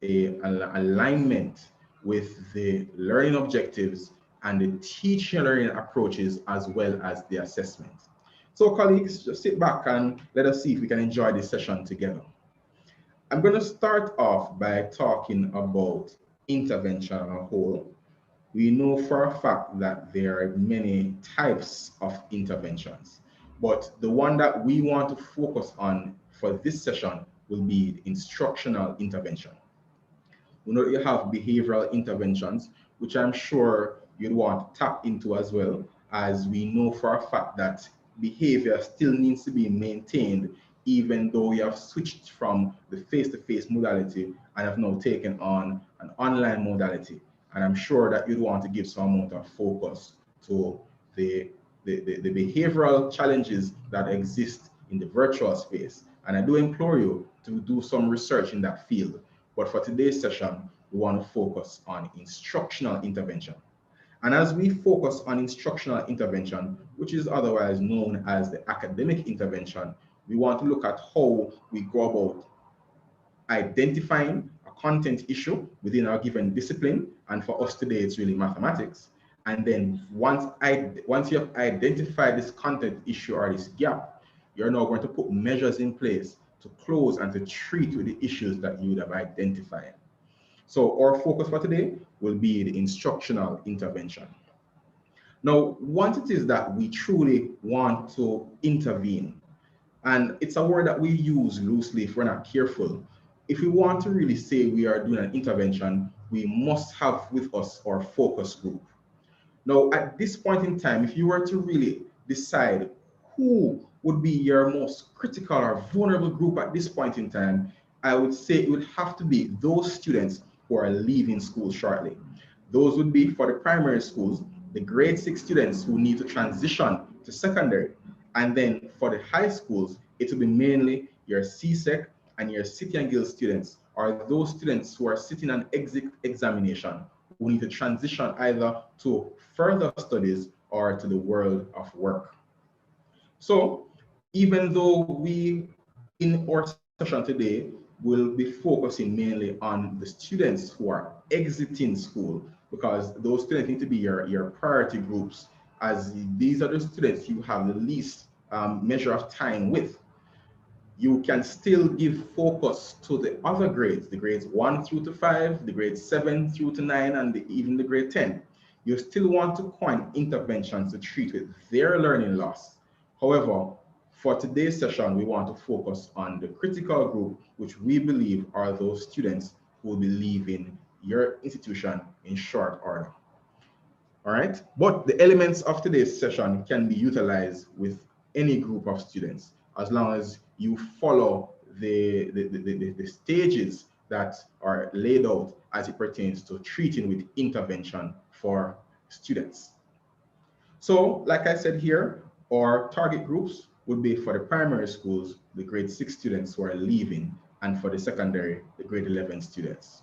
an alignment with the learning objectives and the teaching and learning approaches as well as the assessment. So colleagues, just sit back and let us see if we can enjoy this session together. I'm going to start off by talking about intervention on a whole. We know for a fact that there are many types of interventions, but the one that we want to focus on for this session will be instructional intervention. We know you have behavioral interventions, which I'm sure you'd want to tap into as well, as we know for a fact that behavior still needs to be maintained, even though you have switched from the face-to-face modality and have now taken on an online modality. And I'm sure that you'd want to give some amount of focus to the behavioral challenges that exist in the virtual space. And I do implore you to do some research in that field. But for today's session, we want to focus on instructional intervention. And as we focus on instructional intervention, which is otherwise known as the academic intervention, we want to look at how we go about identifying a content issue within our given discipline. And for us today, it's really mathematics. And then once you have identified this content issue or this gap, you're now going to put measures in place to close and to treat with the issues that you would have identified. So our focus for today will be the instructional intervention. Now, once it is that we truly want to intervene, and it's a word that we use loosely if we're not careful, if we want to really say we are doing an intervention, we must have with us our focus group. Now, at this point in time, if you were to really decide who would be your most critical or vulnerable group at this point in time, I would say it would have to be those students who are leaving school shortly. Those would be for the primary schools, the grade 6 students who need to transition to secondary. And then for the high schools, it will be mainly your CSEC and your City and Guild students, or those students who are sitting an exit examination, who need to transition either to further studies or to the world of work. So even though we, in our session today, will be focusing mainly on the students who are exiting school, because those students need to be your priority groups, as these are the students you have the least measure of time with. You can still give focus to the other grades, the grades 1 through to 5, the grades 7 through to 9, and even the grade 10. You still want to coin interventions to treat with their learning loss. However, for today's session, we want to focus on the critical group, which we believe are those students who will be leaving your institution in short order. All right, but the elements of today's session can be utilized with any group of students, as long as you follow the stages that are laid out as it pertains to treating with intervention for students. So, like I said here, our target groups would be for the primary schools, the grade 6 students who are leaving, and for the secondary, the grade 11 students.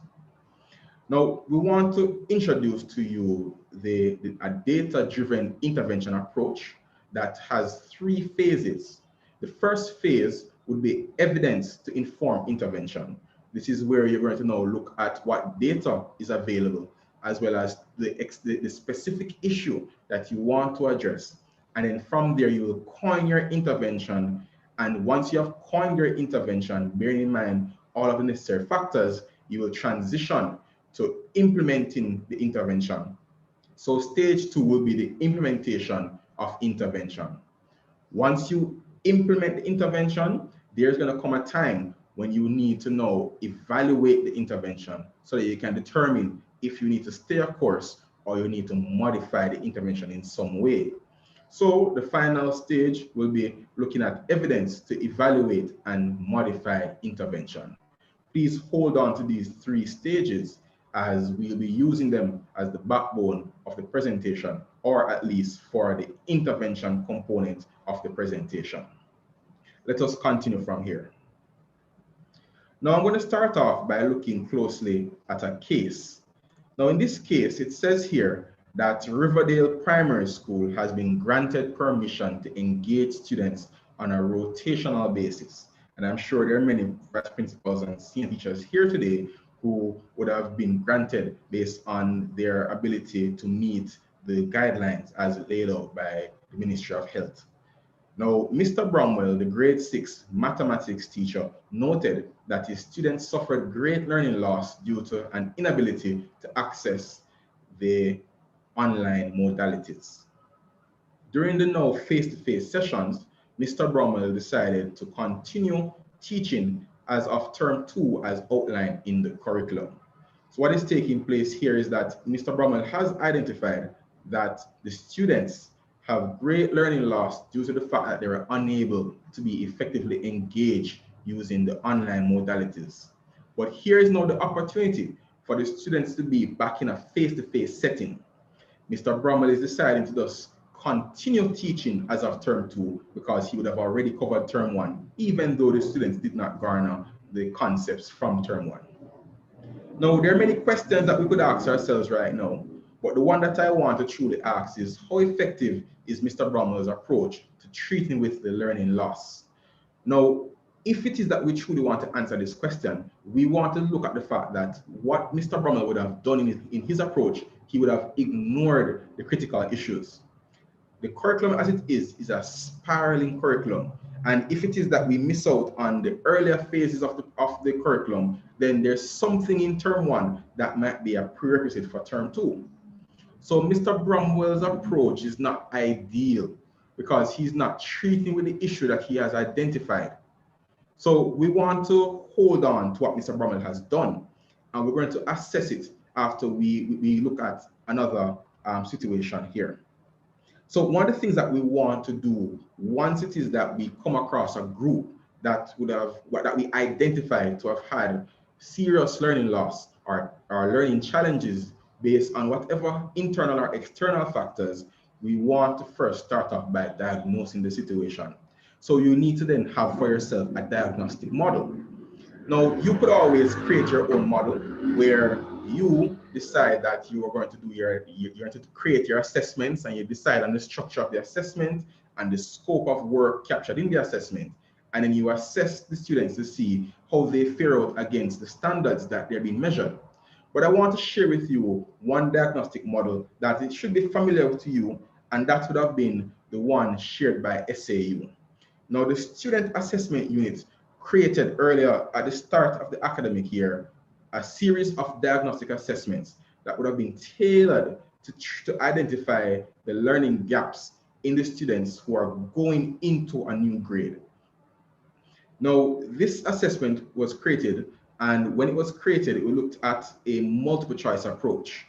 Now, we want to introduce to you a data-driven intervention approach that has 3 phases. The first phase would be evidence to inform intervention. This is where you're going to now look at what data is available, as well as the specific issue that you want to address. And then from there, you will coin your intervention. And once you have coined your intervention, bearing in mind all of the necessary factors, you will transition to implementing the intervention. So stage 2 will be the implementation of intervention. Once you implement the intervention, there's going to come a time when you need to now evaluate the intervention so that you can determine if you need to stay a course or you need to modify the intervention in some way. So the final stage will be looking at evidence to evaluate and modify intervention. Please hold on to these 3 stages, as we'll be using them as the backbone of the presentation, or at least for the intervention component of the presentation. Let us continue from here. Now I'm going to start off by looking closely at a case. Now in this case, it says here that Riverdale Primary School has been granted permission to engage students on a rotational basis. And I'm sure there are many vice principals and senior teachers here today who would have been granted based on their ability to meet the guidelines as laid out by the Ministry of Health. Now, Mr. Bromwell, the grade 6 mathematics teacher, noted that his students suffered great learning loss due to an inability to access the online modalities. During the now face-to-face sessions, Mr. Bromwell decided to continue teaching as of term 2 as outlined in the curriculum. So what is taking place here is that Mr. Bromwell has identified that the students have great learning loss due to the fact that they were unable to be effectively engaged using the online modalities. But here is now the opportunity for the students to be back in a face-to-face setting. Mr. Bromwell is deciding to just continue teaching as of term 2 because he would have already covered term 1, even though the students did not garner the concepts from term 1. Now, there are many questions that we could ask ourselves right now, but the one that I want to truly ask is how effective is Mr. Bromwell's approach to treating with the learning loss? Now, if it is that we truly want to answer this question, we want to look at the fact that what Mr. Bromwell would have done in his approach, he would have ignored the critical issues. The curriculum as it is a spiraling curriculum. And if it is that we miss out on the earlier phases of the curriculum, then there's something in term 1 that might be a prerequisite for term 2. So Mr. Bromwell's approach is not ideal because he's not treating with the issue that he has identified. So we want to hold on to what Mr. Bromwell has done, and we're going to assess it after we look at another situation here. So one of the things that we want to do once it is that we come across a group that we identify to have had serious learning loss or learning challenges based on whatever internal or external factors, we want to first start off by diagnosing the situation. So you need to then have for yourself a diagnostic model. Now, you could always create your own model where you decide that you are going to do you're going to create your assessments, and you decide on the structure of the assessment and the scope of work captured in the assessment. And then you assess the students to see how they fare out against the standards that they're being measured. But I want to share with you one diagnostic model that it should be familiar to you, and that would have been the one shared by SAU. Now, the student assessment unit created earlier at the start of the academic year a series of diagnostic assessments that would have been tailored to identify the learning gaps in the students who are going into a new grade. Now, this assessment was created, and when it was created, we looked at a multiple choice approach.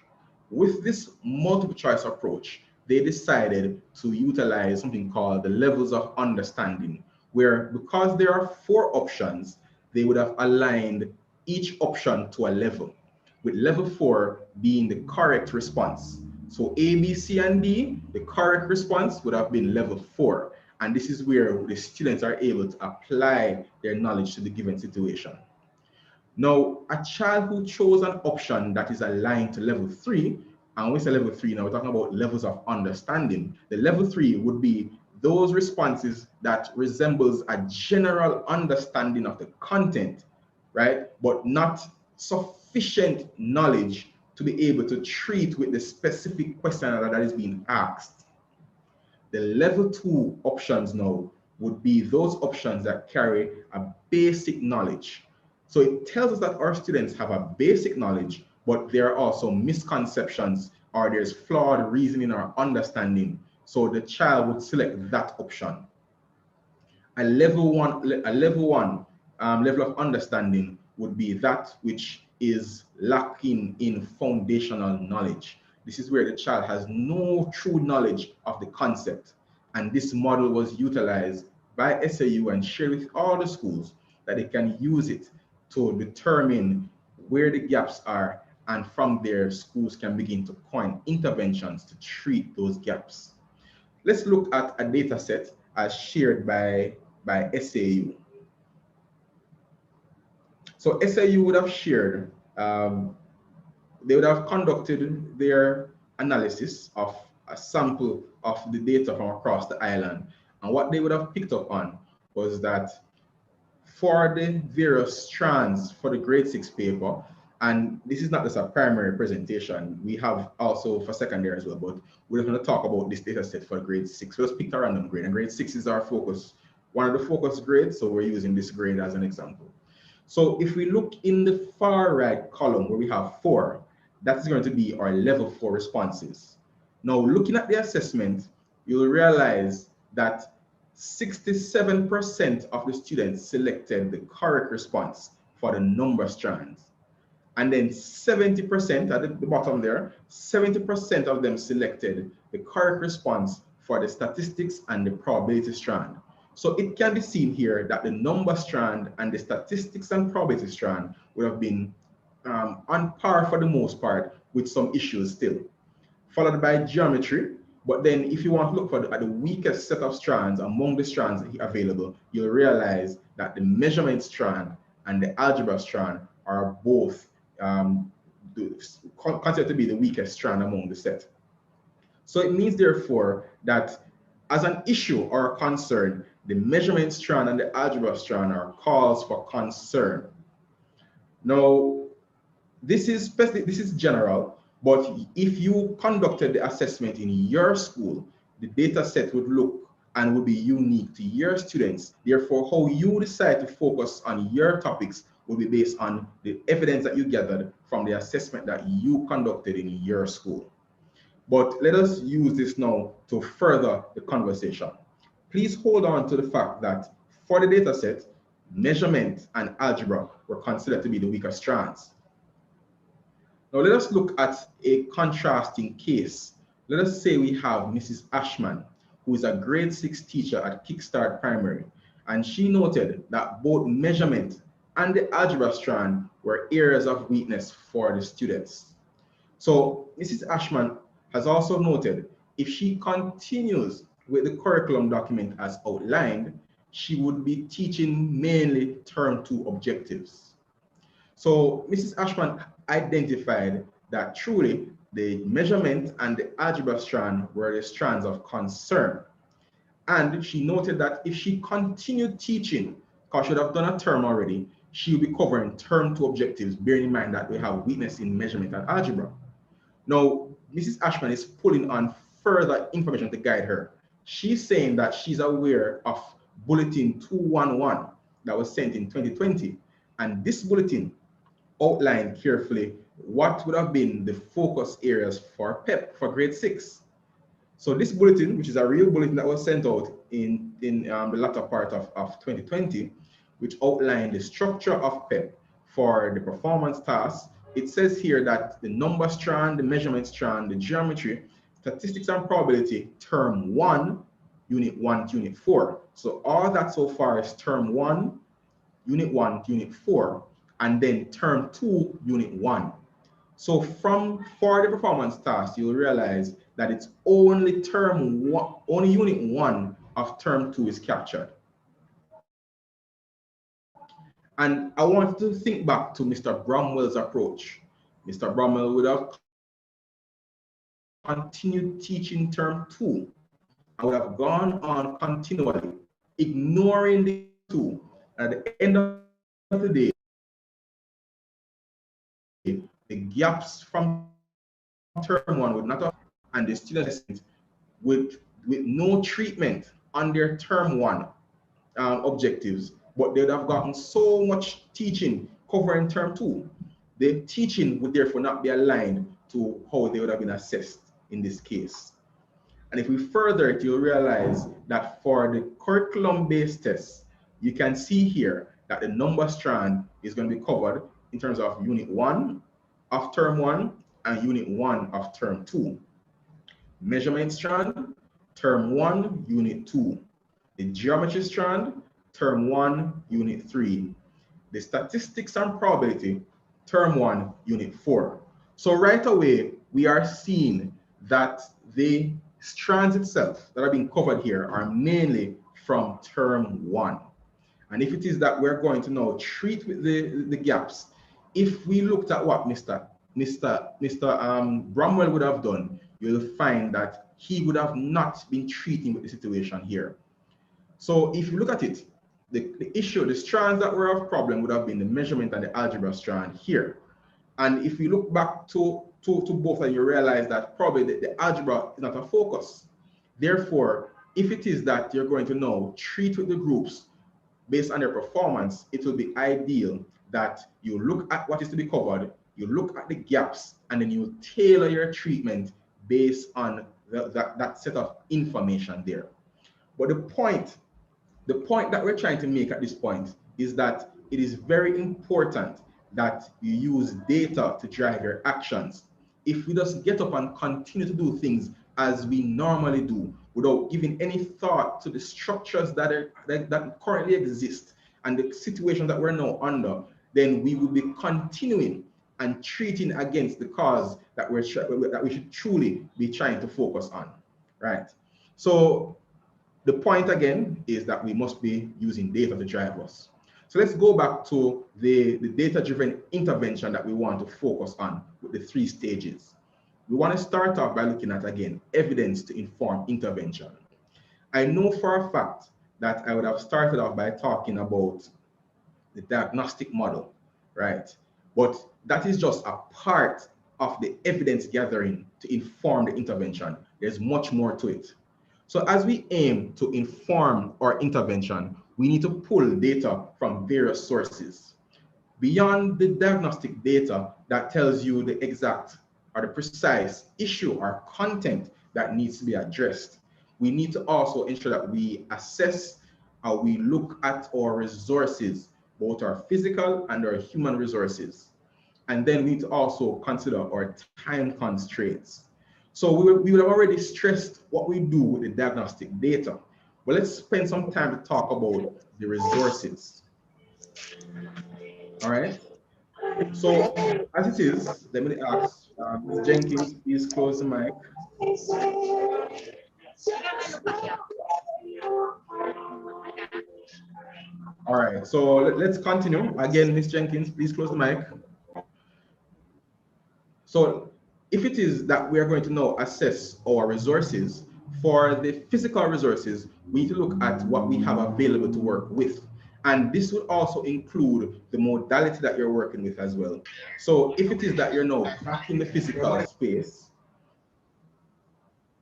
With this multiple choice approach, they decided to utilize something called the levels of understanding, where because there are 4 options, they would have aligned each option to a level, with level 4 being the correct response. So A, B, C, and D, the correct response would have been level 4. And this is where the students are able to apply their knowledge to the given situation. Now, a child who chose an option that is aligned to level 3, and when we say level 3, now we're talking about levels of understanding. The level 3 would be those responses that resembles a general understanding of the content, right? But not sufficient knowledge to be able to treat with the specific question that is being asked. The level 2 options now would be those options that carry a basic knowledge. So it tells us that our students have a basic knowledge, but there are also misconceptions or there's flawed reasoning or understanding. So the child would select that option. A level one level of understanding would be that which is lacking in foundational knowledge. This is where the child has no true knowledge of the concept. And this model was utilized by SAU and shared with all the schools that they can use it to determine where the gaps are. And from there, schools can begin to coin interventions to treat those gaps. Let's look at a data set as shared by SAU. So SAU would have shared, they would have conducted their analysis of a sample of the data from across the island. And what they would have picked up on was that for the various strands for the grade 6 paper, And this is not just a primary presentation. We have also for secondary as well, but we're going to talk about this data set for grade 6. Let's pick a random grade, and grade 6 is our focus, one of the focus grades, so we're using this grade as an example. So if we look in the far right column where we have 4, that's going to be our level 4 responses. Now, looking at the assessment, you'll realize that 67% of the students selected the correct response for the number strands. And then 70% at the bottom there, 70% of them selected the correct response for the statistics and the probability strand. So it can be seen here that the number strand and the statistics and probability strand would have been on par for the most part, with some issues still, followed by geometry. But then if you want to look at the weakest set of strands among the strands available, you'll realize that the measurement strand and the algebra strand are both considered to be the weakest strand among the set. So it means, therefore, that as an issue or a concern, the measurement strand and the algebra strand are cause for concern. Now, this is general, but if you conducted the assessment in your school, the data set would look and would be unique to your students. Therefore, how you decide to focus on your topics will be based on the evidence that you gathered from the assessment that you conducted in your school. But let us use this now to further the conversation. Please hold on to the fact that for the data set, measurement and algebra were considered to be the weaker strands. Now let us look at a contrasting case. Let us say we have Mrs. Ashman, who is a grade 6 teacher at Kickstart Primary, and she noted that both measurement and the algebra strand were areas of weakness for the students. So Mrs. Ashman has also noted if she continues with the curriculum document as outlined, she would be teaching mainly term 2 objectives. So Mrs. Ashman identified that truly the measurement and the algebra strand were the strands of concern. And she noted that if she continued teaching, because she would have done a term already, she will be covering term 2 objectives, bearing in mind that we have weakness in measurement and algebra. Now, Mrs. Ashman is pulling on further information to guide her. She's saying that she's aware of Bulletin 211 that was sent in 2020. And this bulletin outlined carefully what would have been the focus areas for PEP for grade 6. So this bulletin, which is a real bulletin that was sent out in the latter part of 2020, which outlined the structure of PEP for the performance tasks. It says here that the number strand, the measurement strand, the geometry, statistics and probability, term 1, unit 1 to unit 4. So all that so far is term 1, unit 1 to unit 4, and then term 2, unit 1. So for the performance task, you'll realize that it's only term 1, only unit 1 of term 2 is captured. And I want to think back to Mr. Bromwell's approach. Mr. Bromwell would have continued teaching term 2. I would have gone on continually, ignoring the 2. At the end of the day, the gaps from term 1 would not have, and the students with no treatment on their term 1 objectives, but they would have gotten so much teaching covering term 2. The teaching would therefore not be aligned to how they would have been assessed in this case. And if we further it, you'll realize that for the curriculum-based tests, you can see here that the number strand is going to be covered in terms of unit 1 of term 1 and unit 1 of term 2. Measurement strand, term 1, unit 2. The geometry strand, term 1, unit 3. The statistics and probability, term 1, unit 4. So right away, we are seeing that the strands itself that are being covered here are mainly from term 1. And if it is that we're going to now treat with the gaps, if we looked at what Mr. Bromwell would have done, you'll find that he would have not been treating with the situation here. So if you look at it, the issue, the strands that were of problem would have been the measurement and the algebra strand here. And if you look back to both, and you realize that probably the algebra is not a focus. Therefore, if it is that you're going to now treat with the groups based on their performance, it will be ideal that you look at what is to be covered, you look at the gaps, and then you tailor your treatment based on that set of information there. But the point that we're trying to make at this point is that it is very important that you use data to drive your actions. If we just get up and continue to do things as we normally do without giving any thought to the structures that currently exist and the situation that we're now under, then we will be continuing and treating against the cause that we should truly be trying to focus on, right? So the point again is that we must be using data to drive us. So let's go back to the data-driven intervention that we want to focus on with the 3 stages. We want to start off by looking at, again, evidence to inform intervention. I know for a fact that I would have started off by talking about the diagnostic model, right? But that is just a part of the evidence gathering to inform the intervention. There's much more to it. So as we aim to inform our intervention, we need to pull data from various sources. Beyond the diagnostic data that tells you the exact or the precise issue or content that needs to be addressed, we need to also ensure that we assess how we look at our resources, both our physical and our human resources. And then we need to also consider our time constraints. So we will have already stressed what we do with the diagnostic data, but let's spend some time to talk about the resources. All right. So as it is, let me ask Ms. Jenkins, please close the mic. All right, so let's continue. Again, Ms. Jenkins, please close the mic. So if it is that we are going to now assess our resources, for the physical resources, we need to look at what we have available to work with. And this would also include the modality that you're working with as well. So if it is that you're now back in the physical space,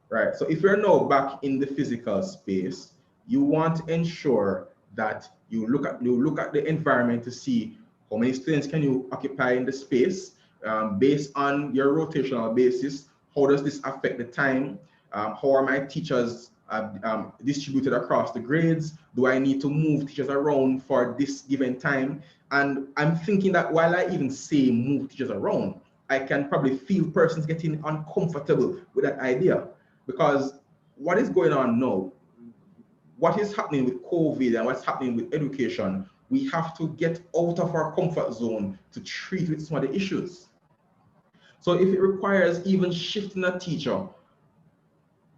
right? So if you're now back in the physical space, you want to ensure that you look at the environment to see how many students can you occupy in the space, based on your rotational basis. How does this affect the time? How are my teachers distributed across the grades? Do I need to move teachers around for this given time? And I'm thinking that while I even say move teachers around, I can probably feel persons getting uncomfortable with that idea, because what is going on now, what is happening with COVID and what's happening with education, we have to get out of our comfort zone to treat with some of the issues. So if it requires even shifting a teacher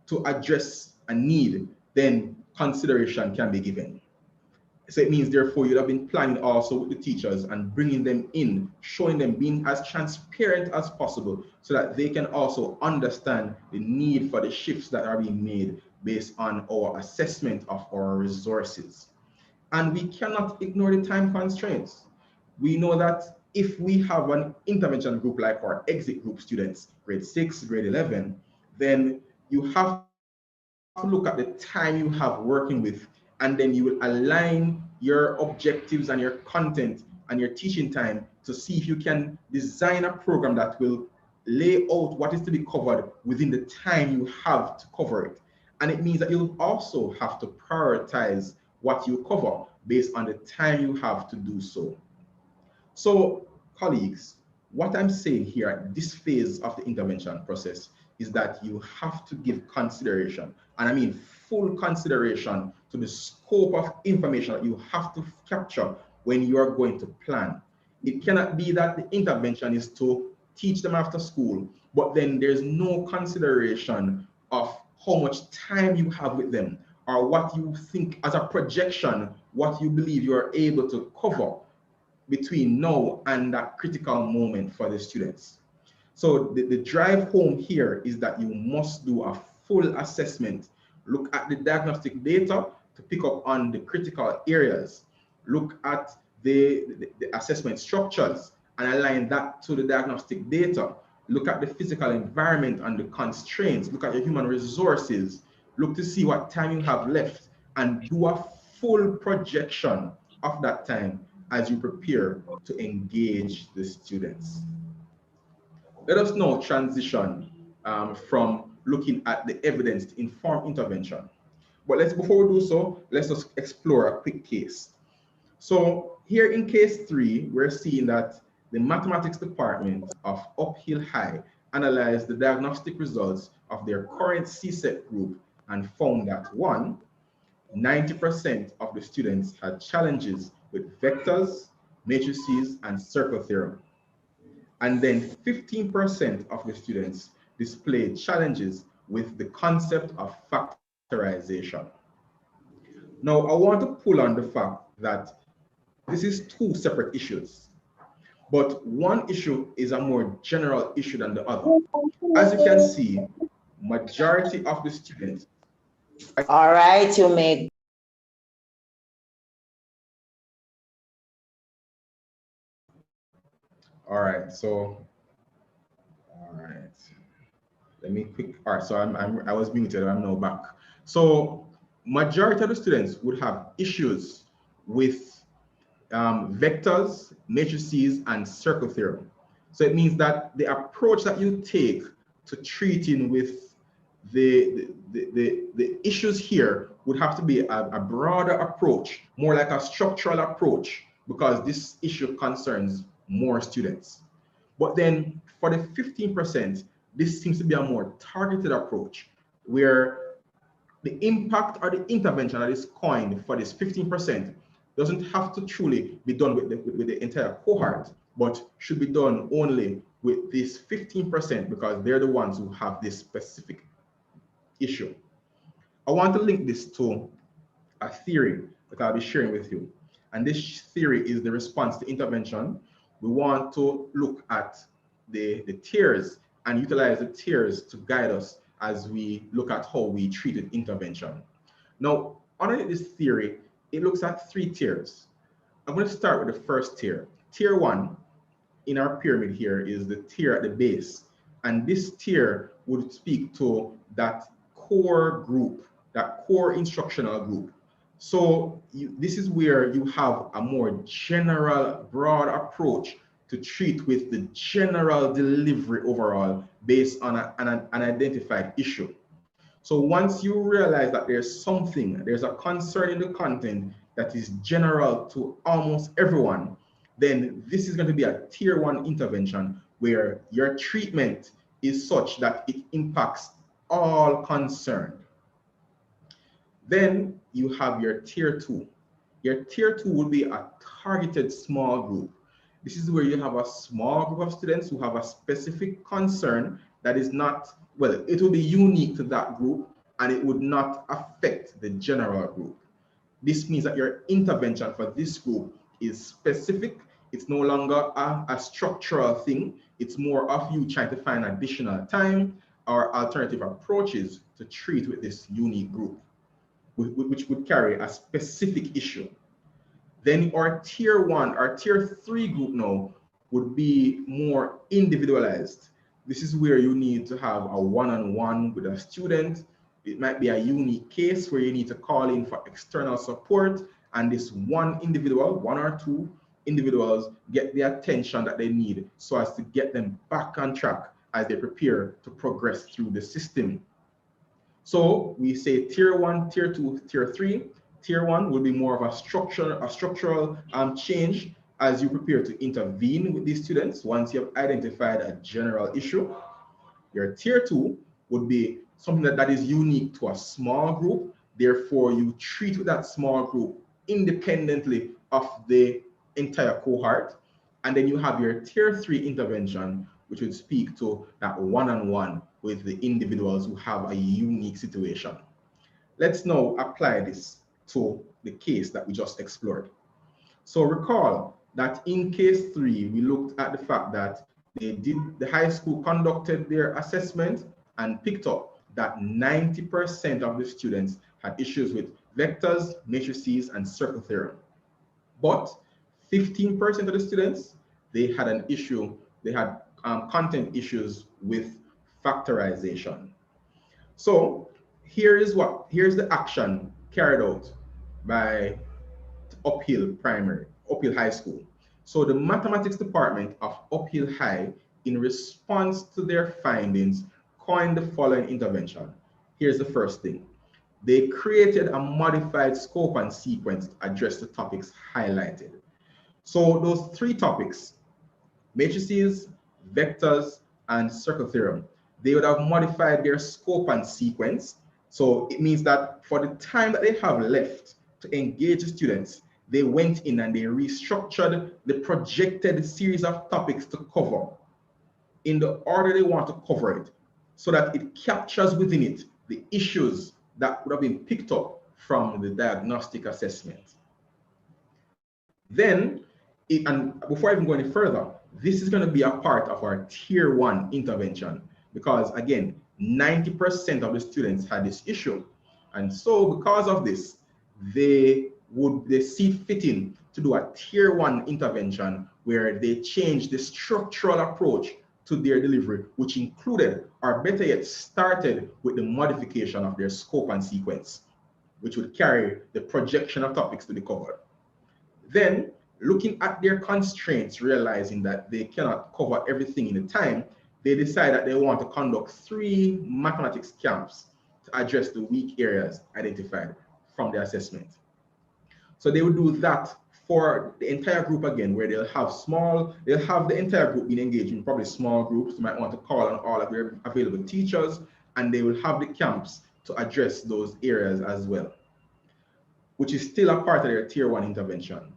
to address a need, then consideration can be given. So it means, therefore, you'd have been planning also with the teachers and bringing them in, showing them, being as transparent as possible so that they can also understand the need for the shifts that are being made based on our assessment of our resources. And we cannot ignore the time constraints. We know that if we have an intervention group like our exit group students, grade 6, grade 11, then you have to look at the time you have working with, and then you will align your objectives and your content and your teaching time to see if you can design a program that will lay out what is to be covered within the time you have to cover it. And it means that you'll also have to prioritize what you cover based on the time you have to do so. So, colleagues, what I'm saying here at this phase of the intervention process is that you have to give consideration, and I mean full consideration, to the scope of information that you have to capture when you are going to plan. It cannot be that the intervention is to teach them after school, but then there's no consideration of how much time you have with them, or what you think as a projection, what you believe you are able to cover between now and that critical moment for the students. So the drive home here is that you must do a full assessment. Look at the diagnostic data to pick up on the critical areas. Look at the assessment structures and align that to the diagnostic data. Look at the physical environment and the constraints. Look at your human resources. Look to see what time you have left and do a full projection of that time as you prepare to engage the students. Let us now transition from looking at the evidence to inform intervention. But before we do so, let's just explore a quick case. So here in case 3, we're seeing that the mathematics department of Uphill High analyzed the diagnostic results of their current CSET group and found that 1, 90% of the students had challenges with vectors, matrices, and circle theorem. And then 15% of the students displayed challenges with the concept of factorization. Now, I want to pull on the fact that this is 2 separate issues, but one issue is a more general issue than the other. As you can see, majority of the students. All right, you may. All right, let me all right, so I was muted, I'm now back. So majority of the students would have issues with vectors, matrices, and circle theorem. So it means that the approach that you take to treating with the issues here would have to be a broader approach, more like a structural approach, because this issue concerns more students. But then for the 15%, this seems to be a more targeted approach where the impact or the intervention that is coined for this 15% doesn't have to truly be done with the entire cohort, but should be done only with this 15% because they're the ones who have this specific issue. I want to link this to a theory that I'll be sharing with you. And this theory is the response to intervention. We want to look at the tiers and utilize the tiers to guide us as we look at how we treated intervention. Now, under this theory, it looks at 3 tiers. I'm going to start with the first tier. Tier 1 in our pyramid here is the tier at the base. And this tier would speak to that core group, that core instructional group. So this is where you have a more general, broad approach to treat with the general delivery overall based on an identified issue. So once you realize that there's a concern in the content that is general to almost everyone, then this is going to be a tier 1 intervention where your treatment is such that it impacts all concerned. Then you have your tier 2. Your tier 2 will be a targeted small group. This is where you have a small group of students who have a specific concern that is not, well, it will be unique to that group and it would not affect the general group. This means that your intervention for this group is specific. It's no longer a structural thing. It's more of you trying to find additional time or alternative approaches to treat with this unique group, which would carry a specific issue. Then our tier 1, our tier 3 group now would be more individualized. This is where you need to have a one-on-one with a student. It might be a unique case where you need to call in for external support, and this one individual, 1 or 2 individuals, get the attention that they need so as to get them back on track as they prepare to progress through the system. So we say tier 1, tier 2, tier 3. Tier 1 will be more of a structural change as you prepare to intervene with these students once you have identified a general issue. Your tier 2 would be something that is unique to a small group. Therefore, you treat with that small group independently of the entire cohort. And then you have your tier 3 intervention, which would speak to that one-on-one with the individuals who have a unique situation. Let's now apply this to the case that we just explored. So recall that in case 3, we looked at the fact that the high school conducted their assessment and picked up that 90% of the students had issues with vectors, matrices, and circle theorem. But 15% of the students they had an issue, they had content issues with factorization. So here's the action carried out by Uphill High School. So the mathematics department of Uphill High, in response to their findings, coined the following intervention. Here's the first thing. They created a modified scope and sequence to address the topics highlighted. So those three topics, matrices, vectors, and circle theorem, they would have modified their scope and sequence. So it means that for the time that they have left to engage the students, they went in and they restructured the projected series of topics to cover in the order they want to cover it, so that it captures within it the issues that would have been picked up from the diagnostic assessment. Then, and before I even go any further, this is going to be a part of our tier 1 intervention, because again, 90% of the students had this issue. And so because of this, they see fitting to do a tier 1 intervention where they change the structural approach to their delivery, which included, or better yet, started with the modification of their scope and sequence, which would carry the projection of topics to be covered. Then, looking at their constraints, realizing that they cannot cover everything in the time, they decide that they want to conduct 3 mathematics camps to address the weak areas identified from the assessment. So they would do that for the entire group again, where they'll have the entire group being engaged in probably small groups. You might want to call on all of their available teachers, and they will have the camps to address those areas as well, which is still a part of their tier 1 intervention.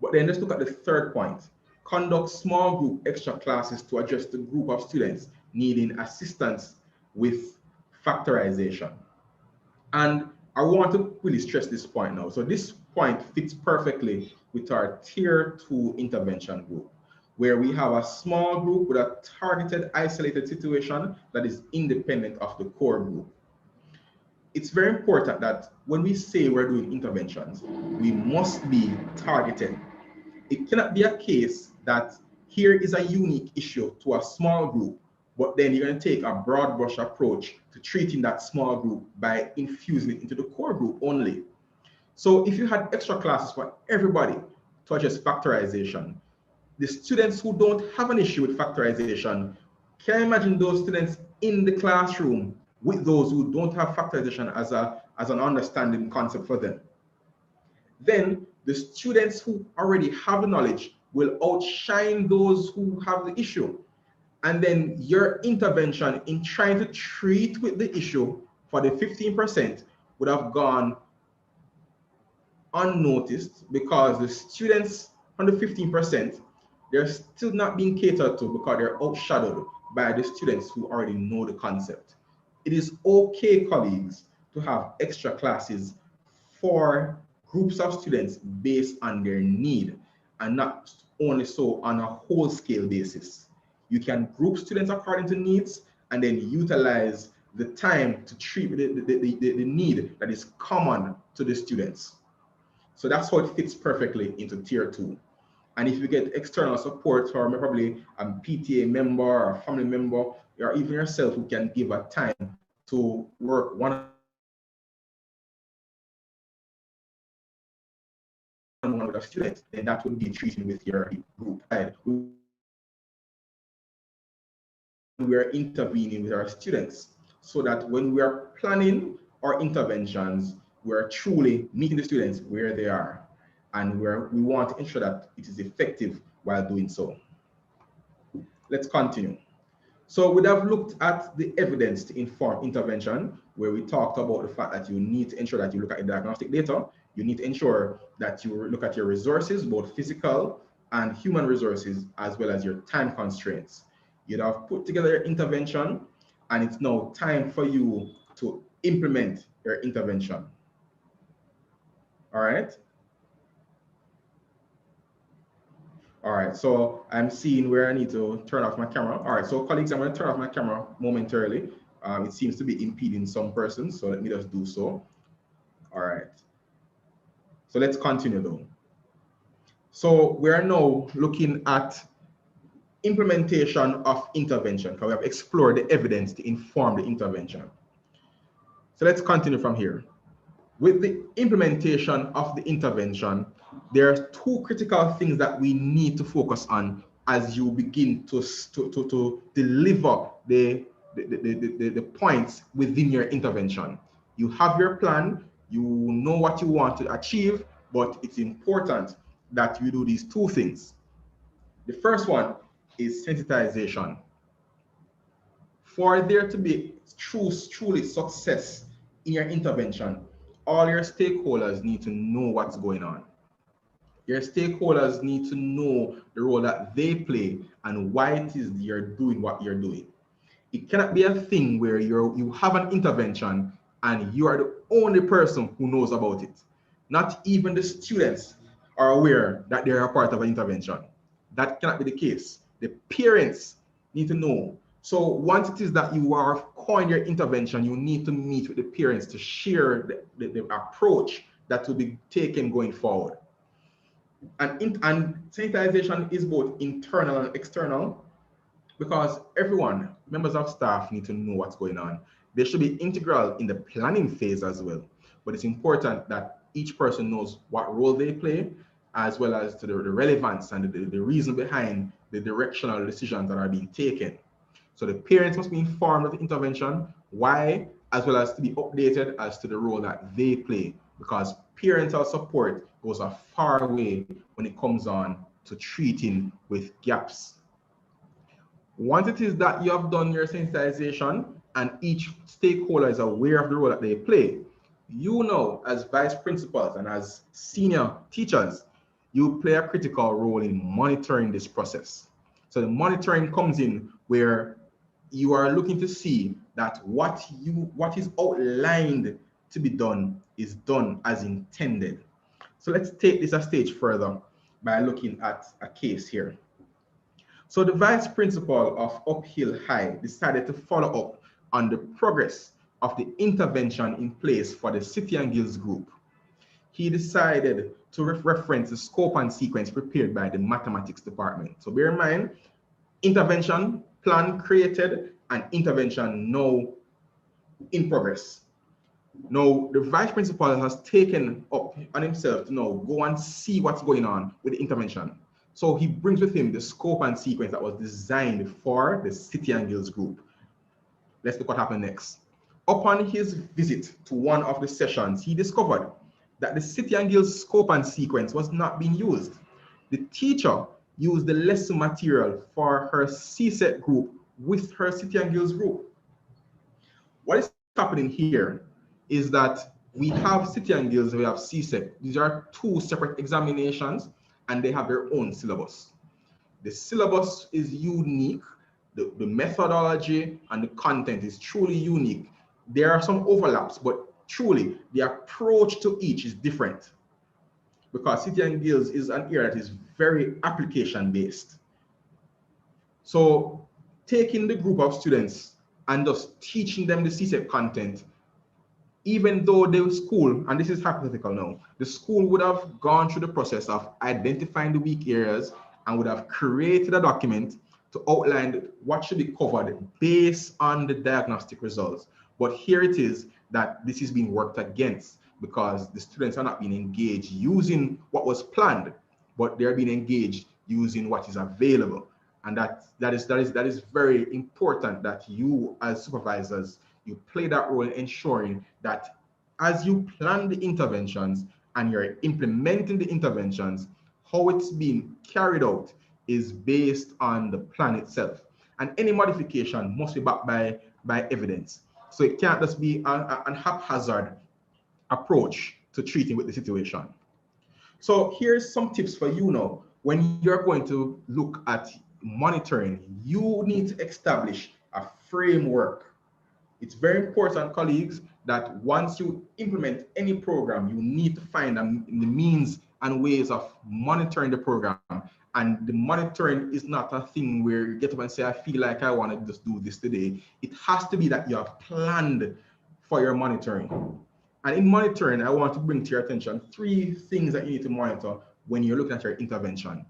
But then let's look at the third point. Conduct small group extra classes to address the group of students needing assistance with factorization. And I want to really stress this point now. So this point fits perfectly with our tier 2 intervention group, where we have a small group with a targeted, isolated situation that is independent of the core group. It's very important that when we say we're doing interventions, we must be targeted. It cannot be a case that here is a unique issue to a small group, but then you're going to take a broad brush approach to treating that small group by infusing it into the core group only. So if you had extra classes for everybody to address factorization, the students who don't have an issue with factorization, can I imagine those students in the classroom with those who don't have factorization as an understanding concept for them? Then the students who already have the knowledge will outshine those who have the issue. And then your intervention in trying to treat with the issue for the 15% would have gone unnoticed, because the students on the 15%, they're still not being catered to because they're outshadowed by the students who already know the concept. It is okay, colleagues, to have extra classes for groups of students based on their need, and not only so on a whole scale basis. You can group students according to needs and then utilize the time to treat the need that is common to the students. So that's how it fits perfectly into tier 2. And if you get external support from probably a PTA member or a family member, or even yourself, who can give a time to work one-on-one with a student, then that would be treating with your group. We are intervening with our students, so that when we are planning our interventions, we are truly meeting the students where they are, and we want to ensure that it is effective while doing so. Let's continue. So we have looked at the evidence to inform intervention, where we talked about the fact that you need to ensure that you look at the diagnostic data. You need to ensure that you look at your resources, both physical and human resources, as well as your time constraints. You'd have put together your intervention, and it's now time for you to implement your intervention. All right. All right, so I'm seeing where I need to turn off my camera. All right, so colleagues, I'm going to turn off my camera momentarily. It seems to be impeding some persons, so let me just do so. All right. So let's continue though. So we are now looking at implementation of intervention, because we have explored the evidence to inform the intervention. So let's continue from here. With the implementation of the intervention, there are two critical things that we need to focus on as you begin to deliver the points within your intervention. You have your plan, you know what you want to achieve, but it's important that you do these two things. The first one is sensitization. For there to be truly success in your intervention, all your stakeholders need to know what's going on. Your stakeholders need to know the role that they play and why it is you're doing what you're doing. It cannot be a thing where you have an intervention and you are the only person who knows about it. Not even the students are aware that they're a part of an intervention. That cannot be the case. The parents need to know. So once it is that you are calling your intervention, you need to meet with the parents to share the approach that will be taken going forward. And sensitization is both internal and external, because everyone, members of staff, need to know what's going on. They should be integral in the planning phase as well. But it's important that each person knows what role they play, as well as to the relevance and the reason behind the directional decisions that are being taken. So the parents must be informed of the intervention, why, as well as to be updated as to the role that they play, because parental support goes a far way when it comes on to treating with gaps. Once it is that you have done your sensitization and each stakeholder is aware of the role that they play, you know, as vice principals and as senior teachers, you play a critical role in monitoring this process. So the monitoring comes in where you are looking to see that what is outlined to be done is done as intended. So let's take this a stage further by looking at a case here. So the vice principal of Uphill High decided to follow up on the progress of the intervention in place for the City and Guilds group. He decided to reference the scope and sequence prepared by the mathematics department. So bear in mind, intervention plan created and intervention now in progress. Now, the vice principal has taken up on himself to now go and see what's going on with the intervention. So he brings with him the scope and sequence that was designed for the City and Guilds group. Let's look what happened next. Upon his visit to one of the sessions, he discovered that the City and Guilds scope and sequence was not being used. The teacher used the lesson material for her CSET group with her City and Guilds group. What is happening here is that we have City and Guilds, we have CSET. These are two separate examinations and they have their own syllabus. The syllabus is unique, the methodology and the content is truly unique. There are some overlaps, but truly the approach to each is different, because City and Guilds is an area that is very application based. So taking the group of students and just teaching them the CSET content, even though the school, and this is hypothetical now, the school would have gone through the process of identifying the weak areas and would have created a document to outline what should be covered based on the diagnostic results. But here it is that this is being worked against, because the students are not being engaged using what was planned, but they're being engaged using what is available. And that is very important that you as supervisors, you play that role in ensuring that as you plan the interventions and you're implementing the interventions, how it's being carried out is based on the plan itself. And any modification must be backed by evidence. So it can't just be an haphazard approach to treating with the situation. So here's some tips for you now. When you're going to look at monitoring, you need to establish a framework. It's very important, colleagues, that once you implement any program, you need to find the means and ways of monitoring the program. And the monitoring is not a thing where you get up and say, I feel like I want to just do this today. It has to be that you have planned for your monitoring. And in monitoring, I want to bring to your attention 3 things that you need to monitor when you're looking at your intervention.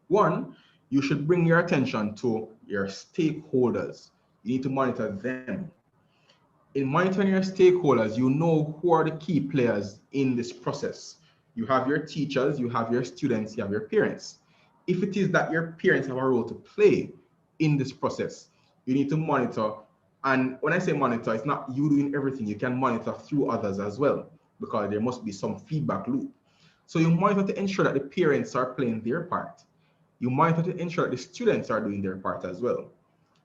One, you should bring your attention to your stakeholders. You need to monitor them. In monitoring your stakeholders, you know who are the key players in this process. You have your teachers, you have your students, you have your parents. If it is that your parents have a role to play in this process, you need to monitor. And when I say monitor, it's not you doing everything. You can monitor through others as well, because there must be some feedback loop. So you monitor to ensure that the parents are playing their part. You monitor to ensure that the students are doing their part as well.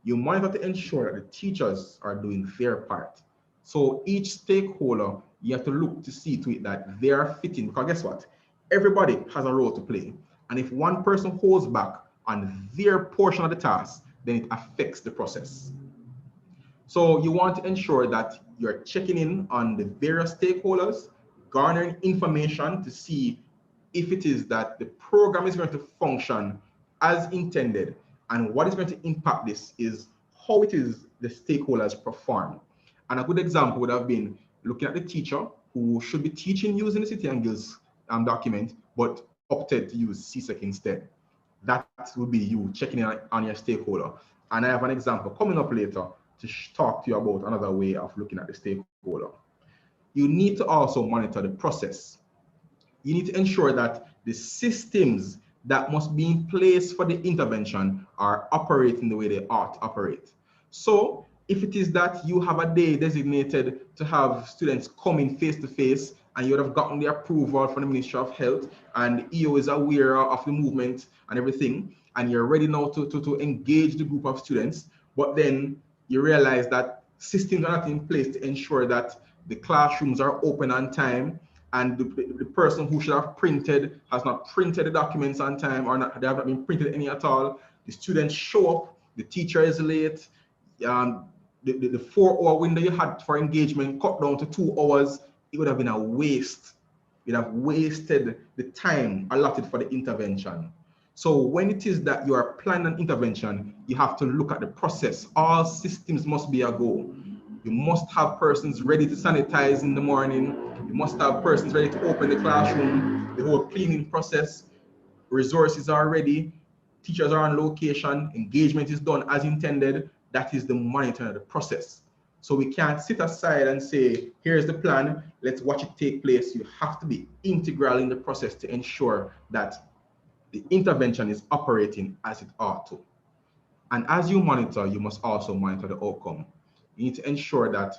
You monitor to ensure that the teachers are doing their part. So each stakeholder, you have to look to see to it that they are fitting, because guess what? Everybody has a role to play. And if one person holds back on their portion of the task, then it affects the process. So you want to ensure that you're checking in on the various stakeholders, garnering information to see if it is that the program is going to function as intended, and what is going to impact this is how it is the stakeholders perform. And a good example would have been looking at the teacher who should be teaching using the City and Guilds document, but opted to use CSEC instead. That would be you checking in on your stakeholder. And I have an example coming up later to talk to you about another way of looking at the stakeholder. You need to also monitor the process. You need to ensure that the systems that must be in place for the intervention are operating the way they ought to operate. So if it is that you have a day designated to have students coming face to face, and you would have gotten the approval from the Ministry of Health, and the EO is aware of the movement and everything, and you're ready now to engage the group of students, but then you realize that systems are not in place to ensure that the classrooms are open on time, and the person who should have printed has not printed the documents on time, or not, they have not been printed any at all. The students show up, the teacher is late, the 4-hour window you had for engagement cut down to 2 hours. It would have been a waste. You'd have wasted the time allotted for the intervention. So when it is that you are planning an intervention, you have to look at the process. All systems must be a go. You must have persons ready to sanitize in the morning. You must have persons ready to open the classroom, the whole cleaning process. Resources are ready. Teachers are on location. Engagement is done as intended. That is the monitoring of the process. So we can't sit aside and say, here's the plan, let's watch it take place. You have to be integral in the process to ensure that the intervention is operating as it ought to. And as you monitor, you must also monitor the outcome. You need to ensure that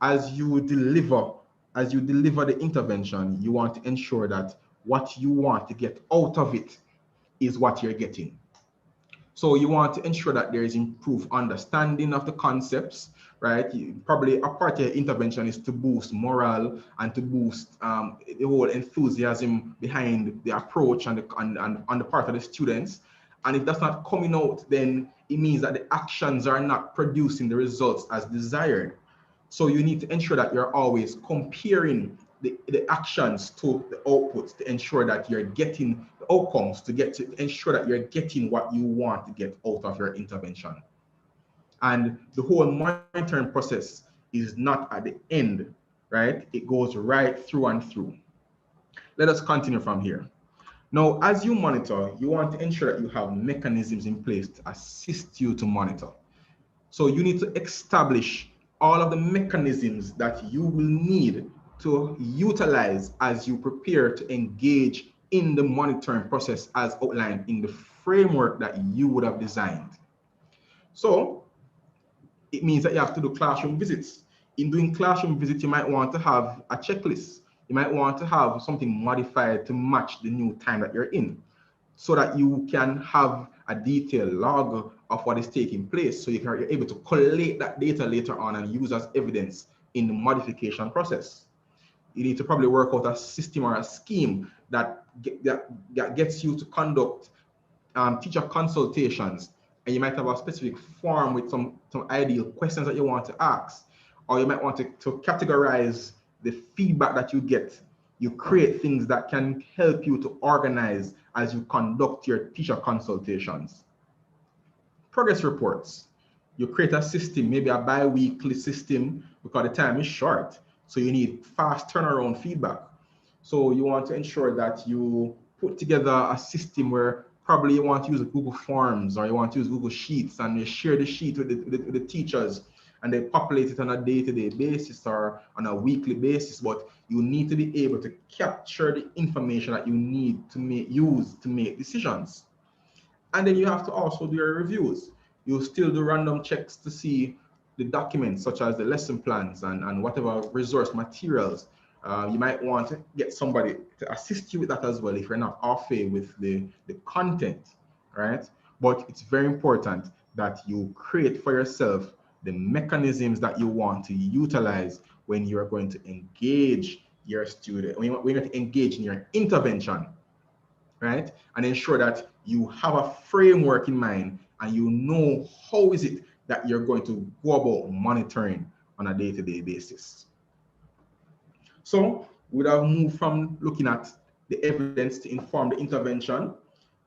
as you deliver the intervention, you want to ensure that what you want to get out of it is what you're getting. So you want to ensure that there is improved understanding of the concepts, right? Probably a part of your intervention is to boost morale and to boost the whole enthusiasm behind the approach and on the part of the students. And if that's not coming out, then it means that the actions are not producing the results as desired. So you need to ensure that you're always comparing the actions to the outputs to ensure that you're getting the outcomes, to ensure that you're getting what you want to get out of your intervention. And the whole monitoring process is not at the end, right? It goes right through and through. Let us continue from here. Now, as you monitor, you want to ensure that you have mechanisms in place to assist you to monitor. So you need to establish all of the mechanisms that you will need to utilize as you prepare to engage in the monitoring process as outlined in the framework that you would have designed. So it means that you have to do classroom visits. In doing classroom visits, you might want to have a checklist. You might want to have something modified to match the new time that you're in, so that you can have a detailed log of what is taking place, so you're able to collate that data later on and use as evidence in the modification process. You need to probably work out a system or a scheme that gets you to conduct teacher consultations, and you might have a specific form with some ideal questions that you want to ask, or you might want to categorize the feedback that you get. You create things that can help you to organize as you conduct your teacher consultations. Progress reports. You create a system, maybe a bi-weekly system, because the time is short. So you need fast turnaround feedback. So you want to ensure that you put together a system where Probably you want to use Google Forms or you want to use Google Sheets, and you share the sheet with the teachers, and they populate it on a day-to-day basis or on a weekly basis. But you need to be able to capture the information that you need to use to make decisions. And then you have to also do your reviews. You still do random checks to see the documents, such as the lesson plans and whatever resource materials. You might want to get somebody to assist you with that as well if you're not au fait with the content, right? But it's very important that you create for yourself the mechanisms that you want to utilize when you're going to engage your student, when you're going to engage in your intervention, right? And ensure that you have a framework in mind and you know how is it that you're going to go about monitoring on a day-to-day basis. So we would have moved from looking at the evidence to inform the intervention,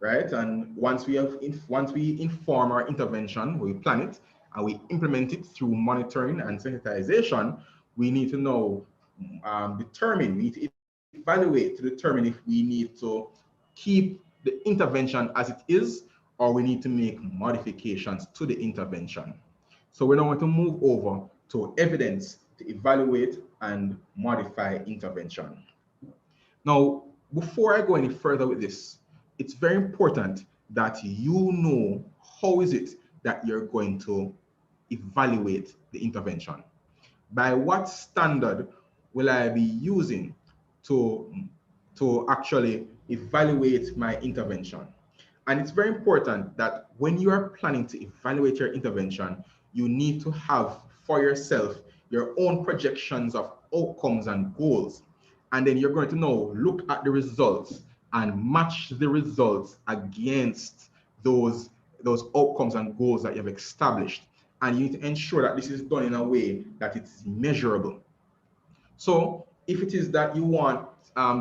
right? And once we inform our intervention, we plan it and we implement it through monitoring and sensitization, we need to know, we need to evaluate to determine if we need to keep the intervention as it is, or we need to make modifications to the intervention. So we're now going to move over to evidence to evaluate and modify intervention. Now, before I go any further with this, it's very important that you know how is it that you're going to evaluate the intervention. By what standard will I be using to actually evaluate my intervention? And it's very important that when you are planning to evaluate your intervention, you need to have for yourself your own projections of outcomes and goals. And then you're going to now look at the results and match the results against those outcomes and goals that you have established. And you need to ensure that this is done in a way that it's measurable. So if it is that you want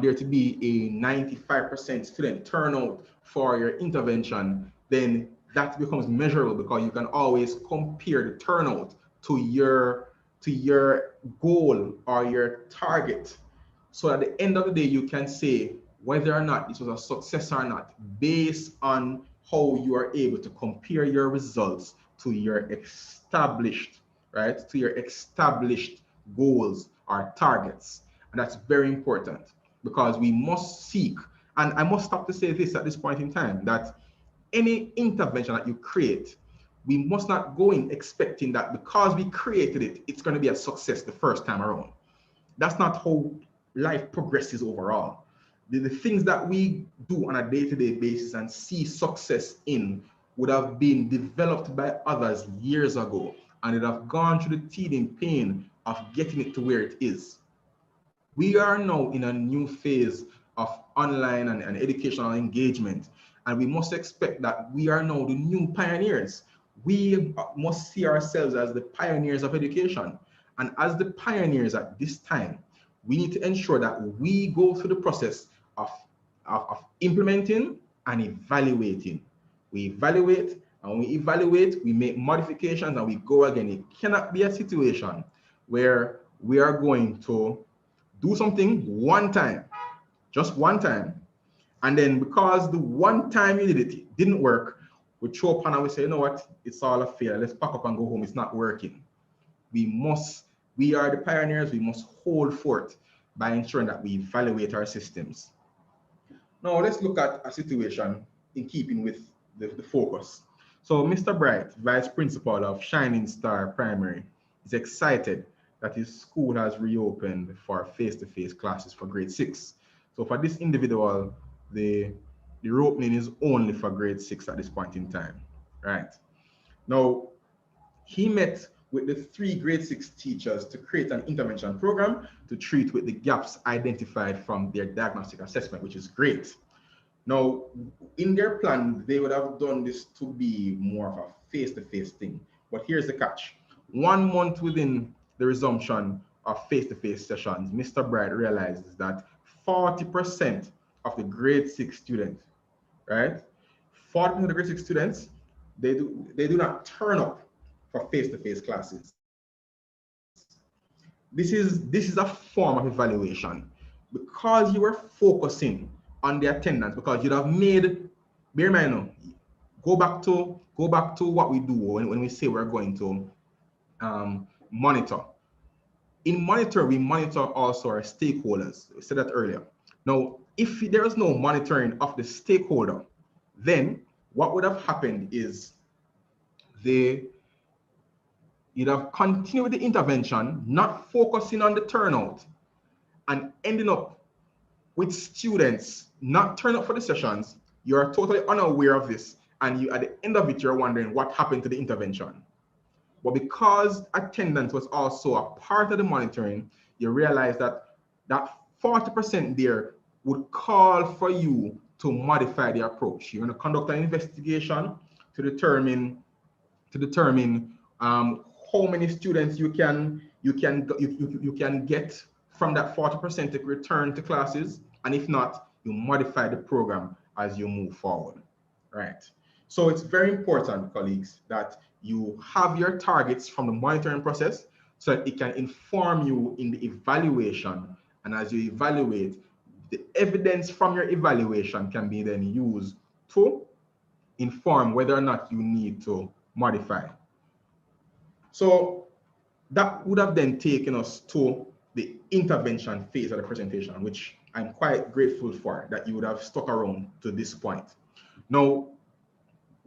there to be a 95% student turnout for your intervention, then that becomes measurable because you can always compare the turnout to your goal or your target. So at the end of the day, you can say whether or not this was a success or not based on how you are able to compare your results to your established, right, to your established goals or targets. And that's very important because we must seek, and I must stop to say this at this point in time, that any intervention that you create, we must not go in expecting that because we created it, it's going to be a success the first time around. That's not how life progresses overall. The things that we do on a day-to-day basis and see success in would have been developed by others years ago, and it have gone through the teething pain of getting it to where it is. We are now in a new phase of online and educational engagement, and we must expect that we are now the new pioneers. We must see ourselves as the pioneers of education. And as the pioneers at this time, we need to ensure that we go through the process of implementing and evaluating. We evaluate, and when we evaluate, we make modifications and we go again. It cannot be a situation where we are going to do something one time, just one time, and then because the one time you did it, it didn't work, we throw up and we say, you know what, it's all a failure. Let's pack up and go home. It's not working. We are the pioneers. We must hold forth by ensuring that we evaluate our systems. Now let's look at a situation in keeping with the focus. So Mr. Bright, Vice Principal of Shining Star Primary, is excited that his school has reopened for face-to-face classes for grade 6. So for this individual, the reopening is only for grade 6 at this point in time, right? Now, he met with the 3 grade 6 teachers to create an intervention program to treat with the gaps identified from their diagnostic assessment, which is great. Now, in their plan, they would have done this to be more of a face-to-face thing. But here's the catch. 1 month within the resumption of face-to-face sessions, Mr. Bright realizes that 40% of the grade 6 students, right? 40% of the grade 6 students, they do not turn up for face-to-face classes. This is a form of evaluation because you were focusing on the attendance, because you'd have made bear in mind now, go back to what we do when we say we're going to monitor. In monitor, we monitor also our stakeholders. We said that earlier. Now, if there is no monitoring of the stakeholder, then what would have happened is you'd have continued the intervention, not focusing on the turnout, and ending up with students not turning up for the sessions. You're totally unaware of this, and you at the end of it, you're wondering what happened to the intervention. But because attendance was also a part of the monitoring, you realize that that 40% there would call for you to modify the approach. You're going to conduct an investigation to determine how many students you can get from that 40% to return to classes, and if not, you modify the program as you move forward. Right. So it's very important, colleagues, that you have your targets from the monitoring process so that it can inform you in the evaluation. And as you evaluate, the evidence from your evaluation can be then used to inform whether or not you need to modify. So that would have then taken us to the intervention phase of the presentation, which I'm quite grateful for that you would have stuck around to this point. Now,